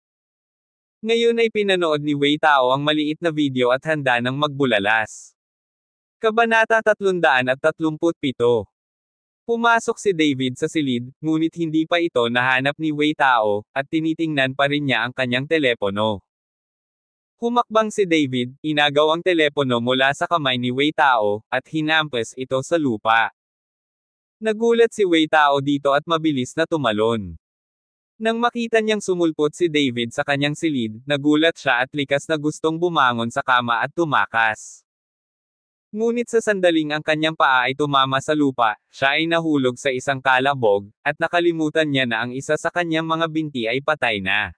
Ngayon ay pinanood ni Wei Tao ang maliit na video at handa ng magbulalas. Kabanata 337. Pumasok si David sa silid, ngunit hindi pa ito nahanap ni Wei Tao, at tinitingnan pa rin niya ang kanyang telepono. Humakbang si David, inagaw ang telepono mula sa kamay ni Wei Tao, at hinampas ito sa lupa. Nagulat si Wei Tao dito at mabilis na tumalon. Nang makita niyang sumulpot si David sa kanyang silid, nagulat siya at likas na gustong bumangon sa kama at tumakas. Ngunit sa sandaling ang kanyang paa ay tumama sa lupa, siya ay nahulog sa isang kalabog, at nakalimutan niya na ang isa sa kanyang mga binti ay patay na.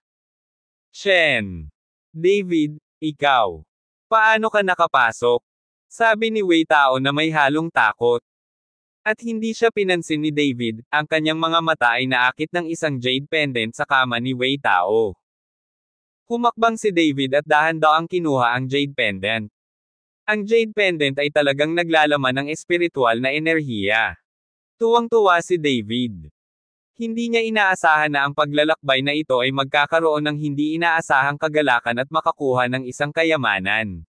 Shen! David, ikaw. Paano ka nakapasok? Sabi ni Wei Tao na may halong takot. At hindi siya pinansin ni David, ang kanyang mga mata ay naakit ng isang jade pendant sa kama ni Wei Tao. Humakbang si David at dahan-dahang kinuha ang jade pendant. Ang jade pendant ay talagang naglalaman ng espiritual na enerhiya. Tuwang-tuwa si David. Hindi niya inaasahan na ang paglalakbay na ito ay magkakaroon ng hindi inaasahang kagalakan at makakuha ng isang kayamanan.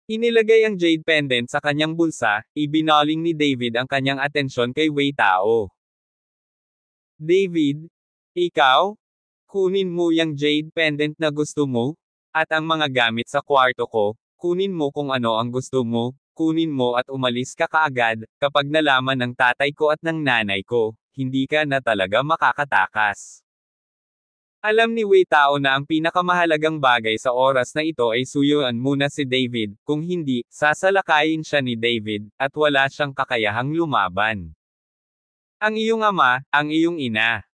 Inilagay ang jade pendant sa kanyang bulsa, ibinaling ni David ang kanyang atensyon kay Wei Tao. David, ikaw? Kunin mo yung jade pendant na gusto mo? At ang mga gamit sa kwarto ko, kunin mo kung ano ang gusto mo, kunin mo at umalis ka kaagad, kapag nalaman ng tatay ko at ng nanay ko, hindi ka na talaga makakatakas. Alam ni Wei Tao na ang pinakamahalagang bagay sa oras na ito ay suyuan muna si David, kung hindi, sasalakayin siya ni David, at wala siyang kakayahang lumaban. Ang iyong ama, ang iyong ina.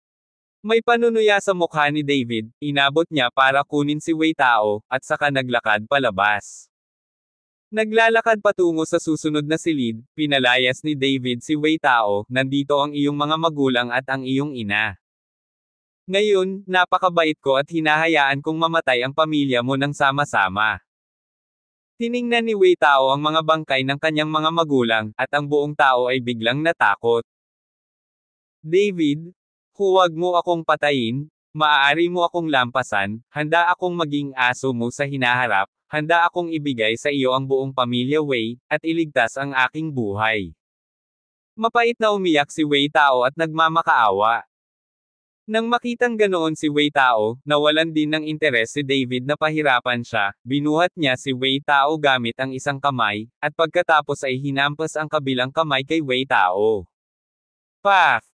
May panunuya sa mukha ni David, inabot niya para kunin si Wei Tao, at saka naglakad palabas. Naglalakad patungo sa susunod na silid, pinalayas ni David si Wei Tao, nandito ang iyong mga magulang at ang iyong ina. Ngayon, napakabait ko at hinahayaan kong mamatay ang pamilya mo ng sama-sama. Tiningnan ni Wei Tao ang mga bangkay ng kanyang mga magulang, at ang buong tao ay biglang natakot. David, huwag mo akong patayin, maaari mo akong lampasan, handa akong maging aso mo sa hinaharap, handa akong ibigay sa iyo ang buong pamilya Wei, at iligtas ang aking buhay. Mapait na umiyak si Wei Tao at nagmamakaawa. Nang makitang ganoon si Wei Tao, nawalan din ng interes si David na pahirapan siya, binuhat niya si Wei Tao gamit ang isang kamay, at pagkatapos ay hinampas ang kabilang kamay kay Wei Tao. Paf!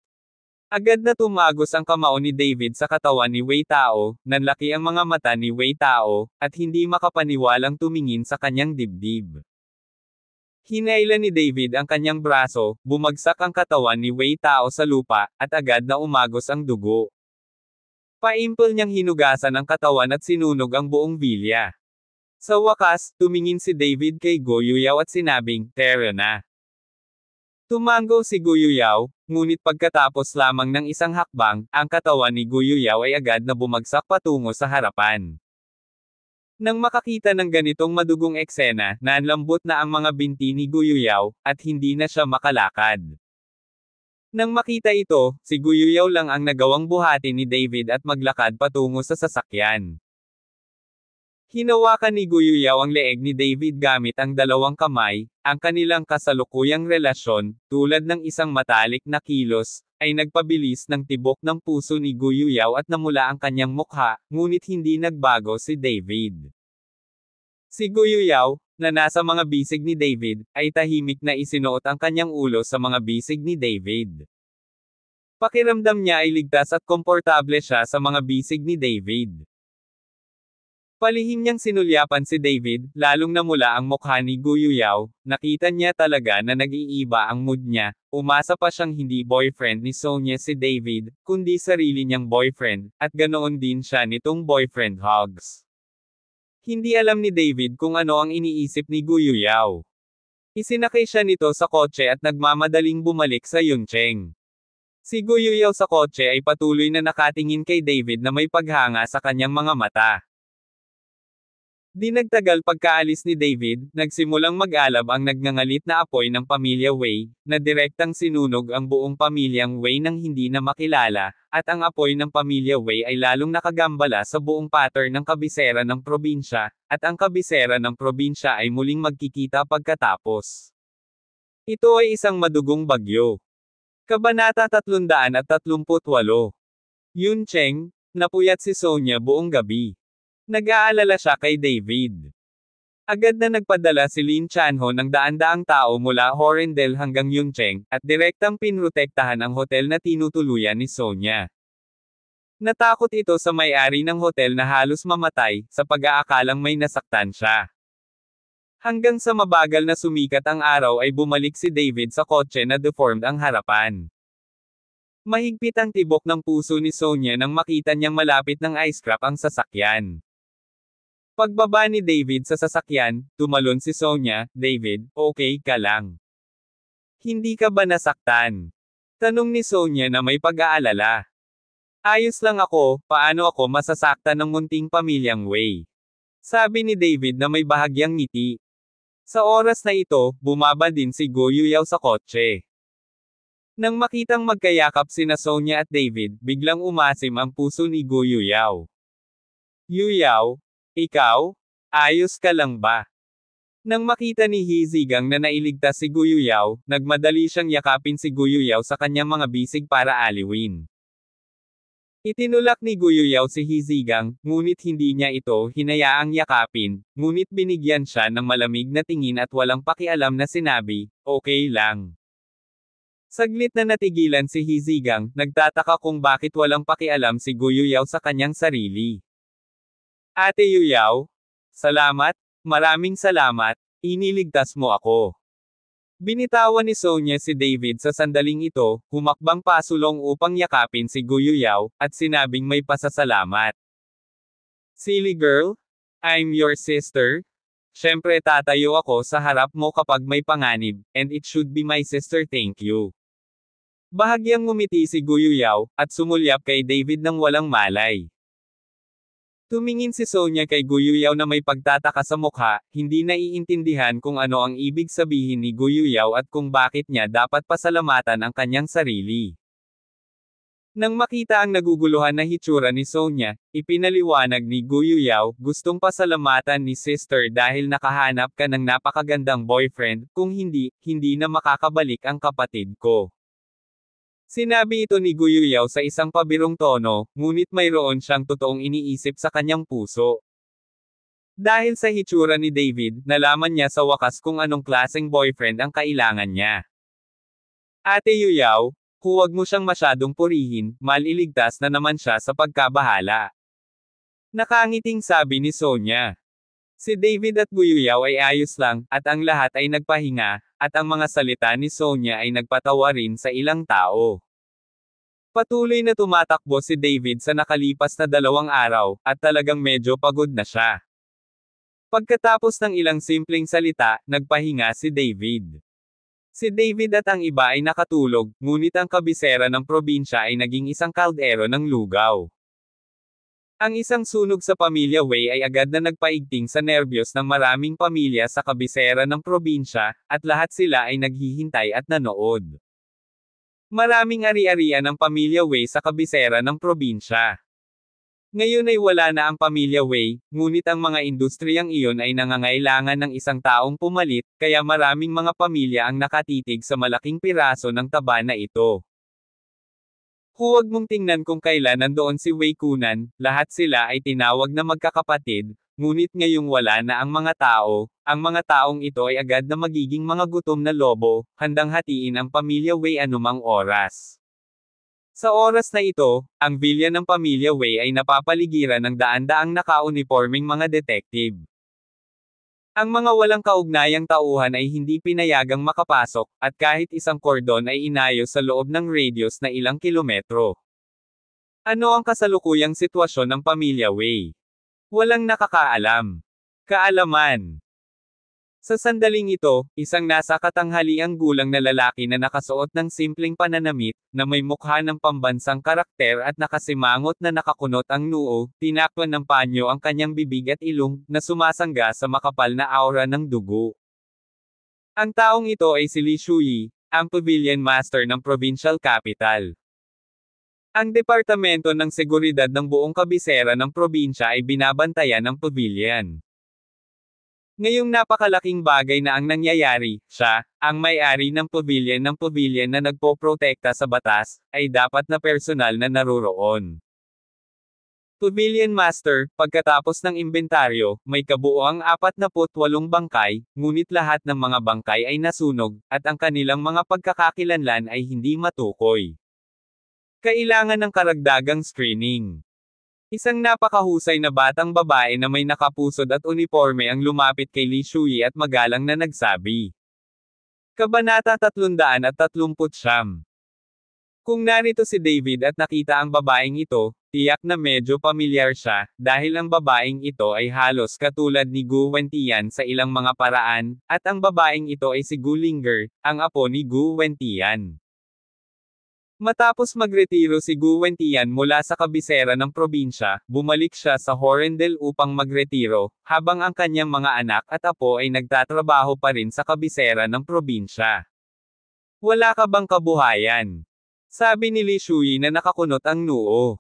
Agad na tumagos ang kamao ni David sa katawan ni Wei Tao, nanlaki ang mga mata ni Wei Tao, at hindi makapaniwalang tumingin sa kanyang dibdib. Hinailan ni David ang kanyang braso, bumagsak ang katawan ni Wei Tao sa lupa, at agad na umagos ang dugo. Paimpol niyang hinugasan ang katawan at sinunog ang buong vilya. Sa wakas, tumingin si David kay Go Yuyao at sinabing, "Tara na." Tumango si Go Yuyao, ngunit pagkatapos lamang ng isang hakbang, ang katawan ni Go Yuyao ay agad na bumagsak patungo sa harapan. Nang makakita ng ganitong madugong eksena, nanlambot na ang mga binti ni Go Yuyao, at hindi na siya makalakad. Nang makita ito, si Go Yuyao lang ang nagawang buhatin ni David at maglakad patungo sa sasakyan. Hinawakan ni Go Yuyao ang leeg ni David gamit ang dalawang kamay, ang kanilang kasalukuyang relasyon, tulad ng isang matalik na kilos, ay nagpabilis ng tibok ng puso ni Go Yuyao at namula ang kanyang mukha, ngunit hindi nagbago si David. Si Go Yuyao, na nasa mga bisig ni David, ay tahimik na isinuot ang kanyang ulo sa mga bisig ni David. Pakiramdam niya ay ligtas at komportable siya sa mga bisig ni David. Palihim niyang sinulyapan si David, lalong namula ang mukha ni Go Yuyao, nakita niya talaga na nag-iiba ang mood niya, umasa pa siyang hindi boyfriend ni Sonia si David, kundi sarili niyang boyfriend, at ganoon din siya nitong boyfriend hugs. Hindi alam ni David kung ano ang iniisip ni Go Yuyao. Isinakay siya nito sa kotse at nagmamadaling bumalik sa Yuncheng. Si Go Yuyao sa kotse ay patuloy na nakatingin kay David na may paghanga sa kanyang mga mata. Di nagtagal pagkaalis ni David, nagsimulang mag-alab ang nagngangalit na apoy ng pamilya Wei, na direktang sinunog ang buong pamilyang Wei nang hindi na makilala, at ang apoy ng pamilya Wei ay lalong nakagambala sa buong pattern ng kabisera ng probinsya, at ang kabisera ng probinsya ay muling magkikita pagkatapos. Ito ay isang madugong bagyo. Kabanata 338. Yuncheng, napuyat si Sonia buong gabi. Nag-aalala siya kay David. Agad na nagpadala si Lin Chanho ng daan-daang tao mula Horendel hanggang Yuncheng, at direktang pinrotektahan ang hotel na tinutuluyan ni Sonia. Natakot ito sa may-ari ng hotel na halos mamatay, sa pag-aakalang may nasaktan siya. Hanggang sa mabagal na sumikat ang araw ay bumalik si David sa kotse na deformed ang harapan. Mahigpit ang tibok ng puso ni Sonia nang makita niyang malapit ng ice scrap ang sasakyan. Pagbaba ni David sa sasakyan, tumalon si Sonia, "David, okay ka lang? Hindi ka ba nasaktan?" Tanong ni Sonia na may pag-aalala. "Ayos lang ako, paano ako masasaktan ng munting pamilyang Wei?" Sabi ni David na may bahagyang ngiti. Sa oras na ito, bumaba din si Go Yuyao sa kotse. Nang makitang magkayakap sina Sonia at David, biglang umasim ang puso ni Go Yuyao. "Yuyao? Ikaw? Ayos ka lang ba?" Nang makita ni Hizigang na nailigtas si Go Yuyao, nagmadali siyang yakapin si Go Yuyao sa kanyang mga bisig para aliwin. Itinulak ni Go Yuyao si Hizigang, ngunit hindi niya ito hinayaang yakapin, ngunit binigyan siya ng malamig na tingin at walang pakialam na sinabi, "Okay lang." Saglit na natigilan si Hizigang, nagtataka kung bakit walang pakialam si Go Yuyao sa kanyang sarili. "Ate Yuyao? Salamat, maraming salamat, iniligtas mo ako." Binitawan ni Sonia si David sa sandaling ito, humakbang pasulong upang yakapin si Go Yuyao, at sinabing may pasasalamat. "Silly girl? I'm your sister? Syempre tatayo ako sa harap mo kapag may panganib, and it should be my sister, thank you." Bahagyang ngumiti si Go Yuyao, at sumulyap kay David nang walang malay. Tumingin si Sonia kay Go Yuyao na may pagtataka sa mukha, hindi naiintindihan kung ano ang ibig sabihin ni Go Yuyao at kung bakit niya dapat pasalamatan ang kanyang sarili. Nang makita ang naguguluhan na hitsura ni Sonia, ipinaliwanag ni Go Yuyao, "Gustong pasalamatan ni sister dahil nakahanap ka ng napakagandang boyfriend, kung hindi, hindi na makakabalik ang kapatid ko." Sinabi ito ni Guyuyaw sa isang pabirong tono, ngunit mayroon siyang totoong iniisip sa kanyang puso. Dahil sa hitsura ni David, nalaman niya sa wakas kung anong klaseng boyfriend ang kailangan niya. Ate Yuyaw, huwag mo siyang masyadong purihin, maliligtas na naman siya sa pagkabahala. Nakangiting sabi ni Sonia. Si David at Guyuyaw ay ayos lang, at ang lahat ay nagpahinga, at ang mga salita ni Sonia ay nagpatawa rin sa ilang tao. Patuloy na tumatakbo si David sa nakalipas na 2 araw, at talagang medyo pagod na siya. Pagkatapos ng ilang simpleng salita, nagpahinga si David. Si David at ang iba ay nakatulog, ngunit ang kabisera ng probinsya ay naging isang kaldero ng lugaw. Ang isang sunog sa pamilya Wei ay agad na nagpaigting sa nerbiyos ng maraming pamilya sa kabisera ng probinsya, at lahat sila ay naghihintay at nanood. Maraming ari-arian ang pamilya Wei sa kabisera ng probinsya. Ngayon ay wala na ang pamilya Wei, ngunit ang mga industriyang iyon ay nangangailangan ng isang taong pumalit, kaya maraming mga pamilya ang nakatitig sa malaking piraso ng taba na ito. Huwag mong tingnan kung kailan nandoon si Wei Kunan, lahat sila ay tinawag na magkakapatid, ngunit ngayong wala na ang mga taong ito ay agad na magiging mga gutom na lobo, handang hatiin ang pamilya Wei anumang oras. Sa oras na ito, ang vilya ng pamilya Wei ay napapaligiran ng daan-daang naka-uniforming mga detective. Ang mga walang kaugnayang tauhan ay hindi pinayagang makapasok, at kahit isang kordon ay inayos sa loob ng radius na ilang kilometro. Ano ang kasalukuyang sitwasyon ng pamilya Wei? Walang nakakaalam. Kaalaman. Sa sandaling ito, isang nasa katanghaliang gulang na lalaki na nakasuot ng simpleng pananamit, na may mukha ng pambansang karakter at nakasimangot na nakakunot ang noo, tinakpan ng panyo ang kanyang bibig at ilong, na sumasangga sa makapal na aura ng dugo. Ang taong ito ay si Li Shuyi, ang Pavilion Master ng Provincial Capital. Ang Departamento ng Seguridad ng buong kabisera ng probinsya ay binabantayan ng pavilion. Ngayong napakalaking bagay na ang nangyayari, siya, ang may-ari ng pavilion na nagpoprotekta sa batas, ay dapat na personal na naroroon. Pavilion Master, pagkatapos ng imbentaryo, may kabuoang 48 bangkay, ngunit lahat ng mga bangkay ay nasunog, at ang kanilang mga pagkakakilanlan ay hindi matukoy. Kailangan ng karagdagang screening. Isang napakahusay na batang babae na may nakapusod at uniforme ang lumapit kay Li Shuyi at magalang na nagsabi. Kabanata 339. Kung narito si David at nakita ang babaeng ito, tiyak na medyo pamilyar siya, dahil ang babaeng ito ay halos katulad ni Gu Wentian sa ilang mga paraan, at ang babaeng ito ay si Gu Linger, ang apo ni Gu Wentian. Matapos magretiro si Gu Wentian mula sa kabisera ng probinsya, bumalik siya sa Horendel upang magretiro, habang ang kanyang mga anak at apo ay nagtatrabaho pa rin sa kabisera ng probinsya. Wala ka bang kabuhayan? Sabi ni Li Shuyi na nakakunot ang noo.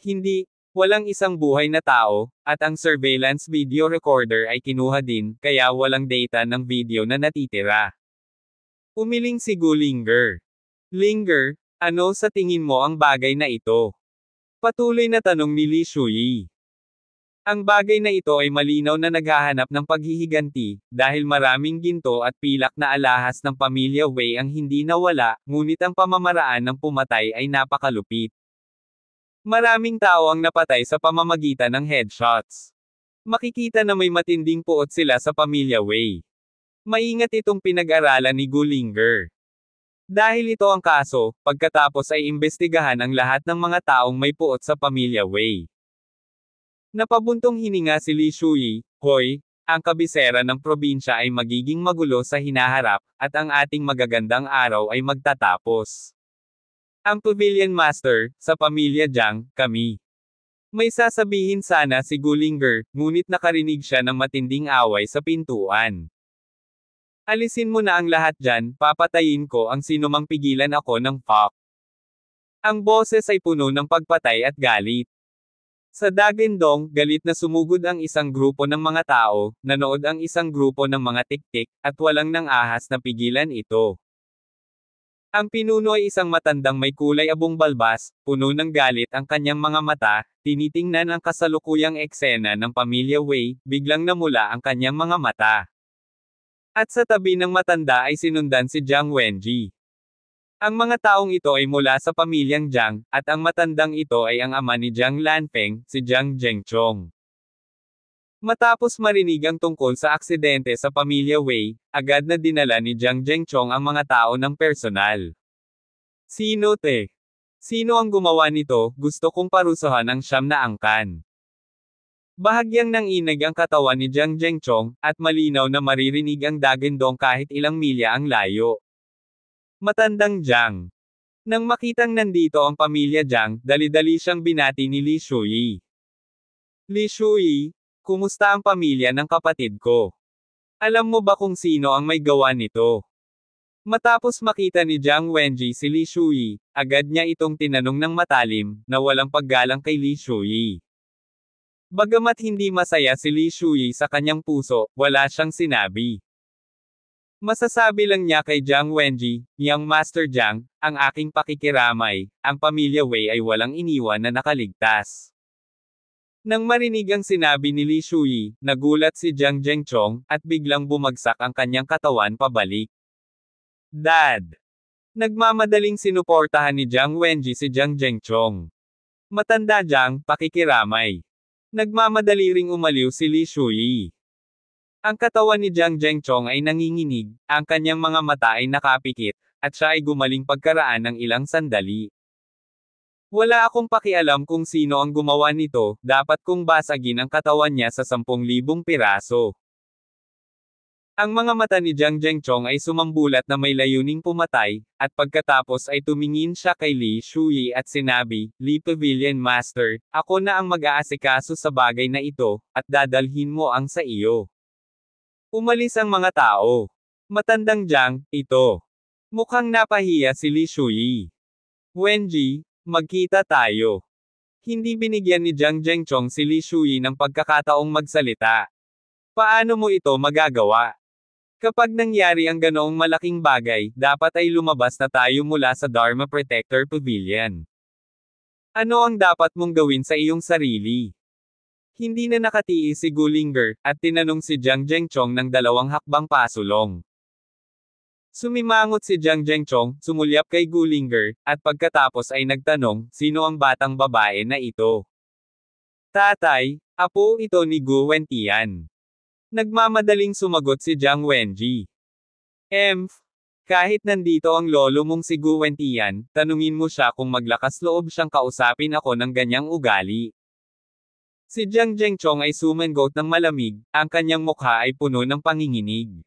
Hindi, walang isang buhay na tao, at ang surveillance video recorder ay kinuha din, kaya walang data ng video na natitira. Umiling si Gu Linger. Linger, ano sa tingin mo ang bagay na ito? Patuloy na tanong ni Li Shuyi. Ang bagay na ito ay malinaw na naghahanap ng paghihiganti, dahil maraming ginto at pilak na alahas ng pamilya Wei ang hindi nawala, ngunit ang pamamaraan ng pumatay ay napakalupit. Maraming tao ang napatay sa pamamagitan ng headshots. Makikita na may matinding puot sila sa pamilya Wei. Maingat itong pinag-aralan ni Gu Linger. Dahil ito ang kaso, pagkatapos ay imbestigahan ang lahat ng mga taong may puot sa pamilya Wei. Napabuntong hininga si Li Shuyi, Hoy, ang kabisera ng probinsya ay magiging magulo sa hinaharap, at ang ating magagandang araw ay magtatapos. Ang Pavilion Master, sa pamilya Jiang, kami. May sasabihin sana si Gu Linger, ngunit nakarinig siya ng matinding away sa pintuan. Alisin mo na ang lahat dyan, papatayin ko ang sinumang pigilan ako ng fuck. Ang boses ay puno ng pagpatay at galit. Sa Dagendong, galit na sumugod ang isang grupo ng mga tao, nanood ang isang grupo ng mga tik-tik, at walang nang ahas na pigilan ito. Ang pinuno ay isang matandang may kulay abong balbas, puno ng galit ang kanyang mga mata, tinitingnan ang kasalukuyang eksena ng pamilya Wei, biglang namula ang kanyang mga mata. At sa tabi ng matanda ay sinundan si Jiang Wenji. Ang mga taong ito ay mula sa pamilyang Jiang, at ang matandang ito ay ang ama ni Jiang Lanfeng, si Jiang Zhengchong. Matapos marinig ang tungkol sa aksidente sa pamilya Wei, agad na dinala ni Jiang Zhengchong ang mga tao ng personal. Sino te? Sino ang gumawa nito? Gusto kong parusahan ang siyam na angkan. Bahagyang nanginig ang katawan ni Jiang Zhengchong, at malinaw na maririnig ang dagindong kahit ilang milya ang layo. Matandang Jiang. Nang makitang nandito ang pamilya Jiang, dali-dali siyang binati ni Li Shuyi. Li Shuyi, kumusta ang pamilya ng kapatid ko? Alam mo ba kung sino ang may gawa nito? Matapos makita ni Jiang Wenji si Li Shuyi, agad niya itong tinanong ng matalim, na walang paggalang kay Li Shuyi. Bagamat hindi masaya si Li Shuyi sa kanyang puso, wala siyang sinabi. Masasabi lang niya kay Jiang Wenji, "Young Master Jiang, ang aking pakikiramay, ang pamilya Wei ay walang iniwan na nakaligtas." Nang marinig ang sinabi ni Li Shuyi, nagulat si Jiang Zhengchong, at biglang bumagsak ang kanyang katawan pabalik. Dad! Nagmamadaling sinuportahan ni Jiang Wenji si Jiang Zhengchong. Matanda Jiang, pakikiramay. Nagmamadali ring umaliw si Li Shuyi. Ang katawan ni Jiang Zhengchong ay nanginginig, ang kanyang mga mata ay nakapikit, at siya ay gumaling pagkaraan ng ilang sandali. Wala akong pakialam kung sino ang gumawa nito, dapat kong basagin ang katawan niya sa 10,000 piraso. Ang mga mata ni Jiang Zhengchong ay sumambulat na may layuning pumatay, at pagkatapos ay tumingin siya kay Li Shuyi at sinabi, "Li Pavilion Master, ako na ang mag-aasikaso sa bagay na ito, at dadalhin mo ang sa iyo." Umalis ang mga tao. Matandang Jiang, ito. Mukhang napahiya si Li Shuyi. Wenji, magkita tayo. Hindi binigyan ni Jiang Zhengchong si Li Shuyi ng pagkakataong magsalita. Paano mo ito magagawa? Kapag nangyari ang ganoong malaking bagay, dapat ay lumabas na tayo mula sa Dharma Protector Pavilion. Ano ang dapat mong gawin sa iyong sarili? Hindi na nakatiis si Gulinger, at tinanong si Jiang Zhengchong ng 2 hakbang pasulong. Sumimangot si Jiang Zhengchong, sumulyap kay Gulinger, at pagkatapos ay nagtanong, sino ang batang babae na ito? Tatay, apo ito ni Gu Wentian. Nagmamadaling sumagot si Jiang Wenji. Kahit nandito ang lolo mong si Gu Wentian, tanungin mo siya kung maglakas loob siyang kausapin ako ng ganyang ugali. Si Jiang Zhengchong ay sumangot ng malamig, ang kanyang mukha ay puno ng panginginig.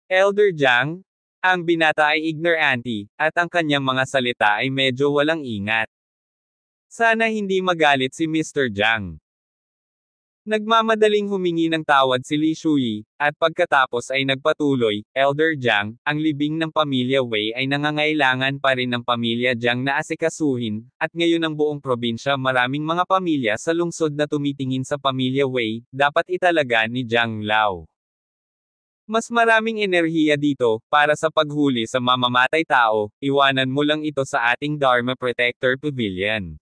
Elder Jiang, ang binata ay ignorante, at ang kanyang mga salita ay medyo walang ingat. Sana hindi magalit si Mr. Jiang. Nagmamadaling humingi ng tawad si Li Shuyi, at pagkatapos ay nagpatuloy, Elder Jiang, ang libing ng pamilya Wei ay nangangailangan pa rin ng pamilya Jiang na asikasuhin, at ngayon ang buong probinsya maraming mga pamilya sa lungsod na tumitingin sa pamilya Wei, dapat italaga ni Jiang Lao. Mas maraming enerhiya dito, para sa paghuli sa mamamatay tao, iwanan mo lang ito sa ating Dharma Protector Pavilion.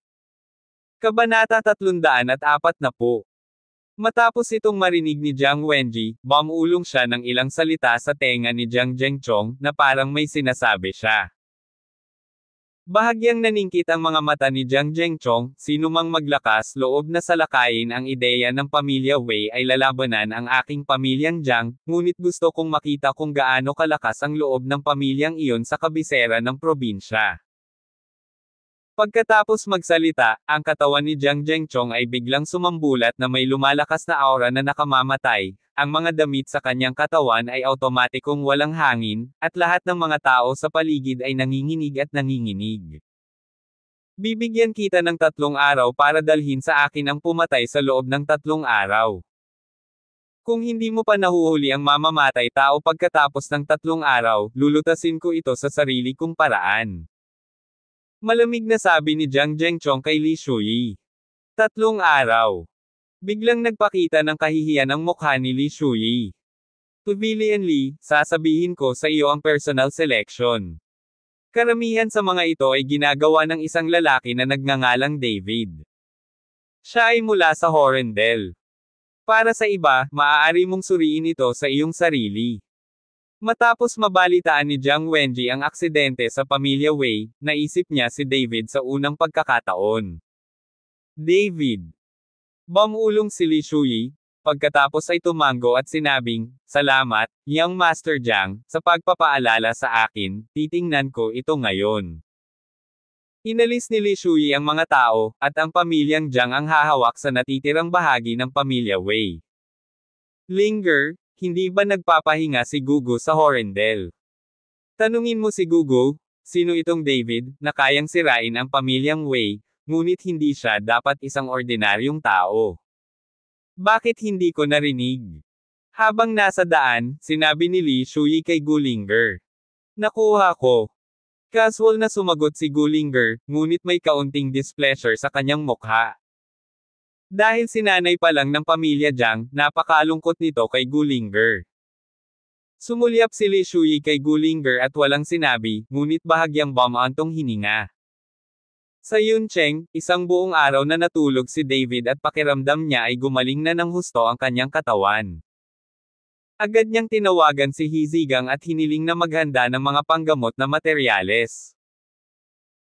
Kabanata 340. Matapos itong marinig ni Jiang Wenji, bumulong siya ng ilang salita sa tenga ni Jiang Zhengchong, na parang may sinasabi siya. Bahagyang naningkit ang mga mata ni Jiang Zhengchong, sino mang maglakas loob na salakayin ang ideya ng pamilya Wei ay lalabanan ang aking pamilyang Jiang, ngunit gusto kong makita kung gaano kalakas ang loob ng pamilyang iyon sa kabisera ng probinsya. Pagkatapos magsalita, ang katawan ni Jiang Zhengchong ay biglang sumambulat na may lumalakas na aura na nakamamatay, ang mga damit sa kanyang katawan ay automatikong walang hangin, at lahat ng mga tao sa paligid ay nanginginig at nanginginig. Bibigyan kita ng 3 araw para dalhin sa akin ang pumatay sa loob ng 3 araw. Kung hindi mo pa nahuhuli ang mamamatay tao pagkatapos ng 3 araw, lulutasin ko ito sa sarili kong paraan. Malamig na sabi ni Jiang Zhengchong kay Li Shuyi. 3 araw. Biglang nagpakita ng kahihiyan ang mukha ni Li Shuyi. Pavilion Li, sasabihin ko sa iyo ang personal selection. Karamihan sa mga ito ay ginagawa ng isang lalaki na nagngangalang David. Siya ay mula sa Horrendel. Para sa iba, maaari mong suriin ito sa iyong sarili. Matapos mabalitaan ni Jiang Wenji ang aksidente sa pamilya Wei, naisip niya si David sa unang pagkakataon. David. Bumulong si Li Shuyi, pagkatapos ay tumango at sinabing, "Salamat, Young Master Jiang, sa pagpapaalala sa akin, titingnan ko ito ngayon." Inalis ni Li Shuyi ang mga tao, at ang pamilyang Jiang ang hahawak sa natitirang bahagi ng pamilya Wei. Linger, hindi ba nagpapahinga si Gugu sa Horrendel? Tanungin mo si Gugu, sino itong David, na kayang sirain ang pamilyang Wei, ngunit hindi siya dapat isang ordinaryong tao. Bakit hindi ko narinig? Habang nasa daan, sinabi ni Li Shuyi kay Gulinger. Nakuha ko. Casual na sumagot si Gulinger, ngunit may kaunting displeasure sa kanyang mukha. Dahil sinanay pa lang ng pamilya Jiang, napakalungkot nito kay Gulinger. Sumulyap si Li Shuyi kay Gulinger at walang sinabi, ngunit bahagyang bumantong hininga. Sa Yuncheng, isang buong araw na natulog si David at pakiramdam niya ay gumaling na ng husto ang kanyang katawan. Agad niyang tinawagan si Hizigang at hiniling na maghanda ng mga panggamot na materyales.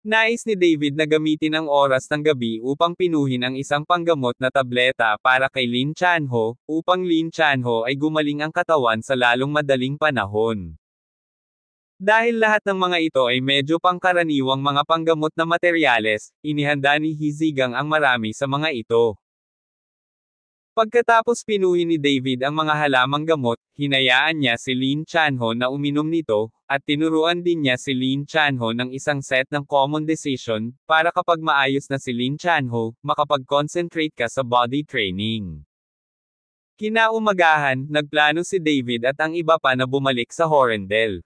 Nais ni David na gamitin ang oras ng gabi upang pinuhin ang isang panggamot na tableta para kay Lin Chanho, upang Lin Chanho ay gumaling ang katawan sa lalong madaling panahon. Dahil lahat ng mga ito ay medyo pangkaraniwang mga panggamot na materyales, inihanda ni Hizigang ang marami sa mga ito. Pagkatapos pinuhin ni David ang mga halamang gamot, hinayaan niya si Lin Chanho na uminom nito, at tinuruan din niya si Lin Chanho ng isang set ng common decision, para kapag maayos na si Lin Chanho, makapag-concentrate ka sa body training. Kinaumagahan, nagplano si David at ang iba pa na bumalik sa Horrendel.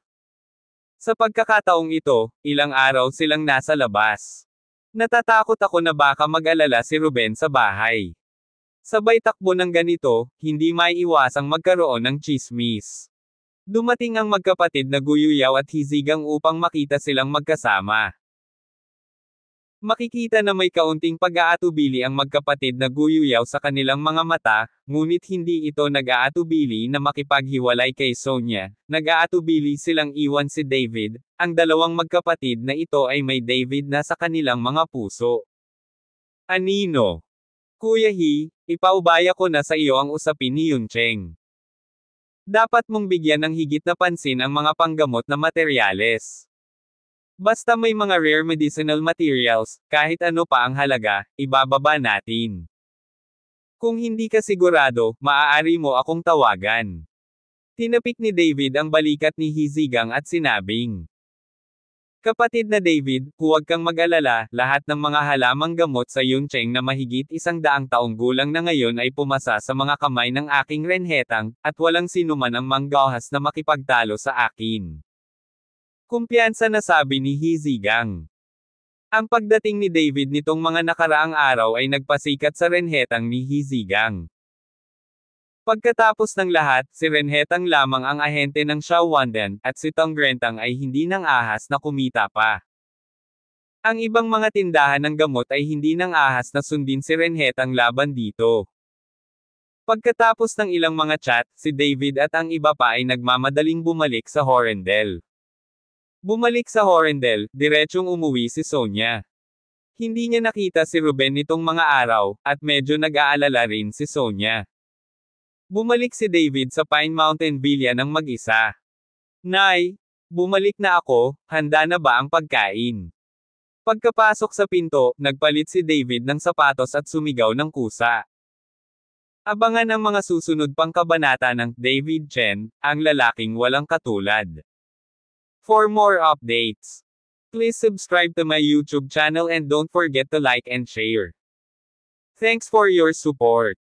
Sa pagkakataong ito, ilang araw silang nasa labas. Natatakot ako na baka mag-alala si Ruben sa bahay. Sabay takbo ng ganito, hindi maiiwasang magkaroon ng tsismis. Dumating ang magkapatid na Guyuyaw at Hizigang upang makita silang magkasama. Makikita na may kaunting pag-aatubili ang magkapatid na Guyuyaw sa kanilang mga mata, ngunit hindi ito nag-aatubili na makipaghiwalay kay Sonia, nag-aatubili silang iwan si David, ang dalawang magkapatid na ito ay may David na sa kanilang mga puso. Anino? Kuya He, ipaubaya ko na sa iyo ang usapin ni Yuncheng. Dapat mong bigyan ng higit na pansin ang mga panggamot na materyales. Basta may mga rare medicinal materials, kahit ano pa ang halaga, ibababa natin. Kung hindi ka sigurado, maaari mo akong tawagan. Tinapik ni David ang balikat ni Hizigang at sinabing, "Kapatid na David, huwag kang mag-alala, lahat ng mga halamang gamot sa Yuncheng na mahigit 100 taong gulang na ngayon ay pumasa sa mga kamay ng aking renhetang, at walang sinuman ang manggahas na makipagtalo sa akin." Kumpiyansa na sabi ni Hizigang. Ang pagdating ni David nitong mga nakaraang araw ay nagpasikat sa renhetang ni Hizigang. Pagkatapos ng lahat, si Renhetang lamang ang ahente ng Shaowandan, at si Tongrentang ay hindi nang ahas na kumita pa. Ang ibang mga tindahan ng gamot ay hindi nang ahas na sundin si Renhetang laban dito. Pagkatapos ng ilang mga chat, si David at ang iba pa ay nagmamadaling bumalik sa Horrendel. Bumalik sa Horrendel, diretsyong umuwi si Sonia. Hindi niya nakita si Ruben nitong mga araw, at medyo nag-aalala rin si Sonia. Bumalik si David sa Pine Mountain Villa ng mag-isa. "Nay, bumalik na ako, handa na ba ang pagkain?" Pagkapasok sa pinto, nagpalit si David ng sapatos at sumigaw ng kusa. Abangan ang mga susunod pang kabanata ng David Chen, ang lalaking walang katulad. For more updates, please subscribe to my YouTube channel and don't forget to like and share. Thanks for your support.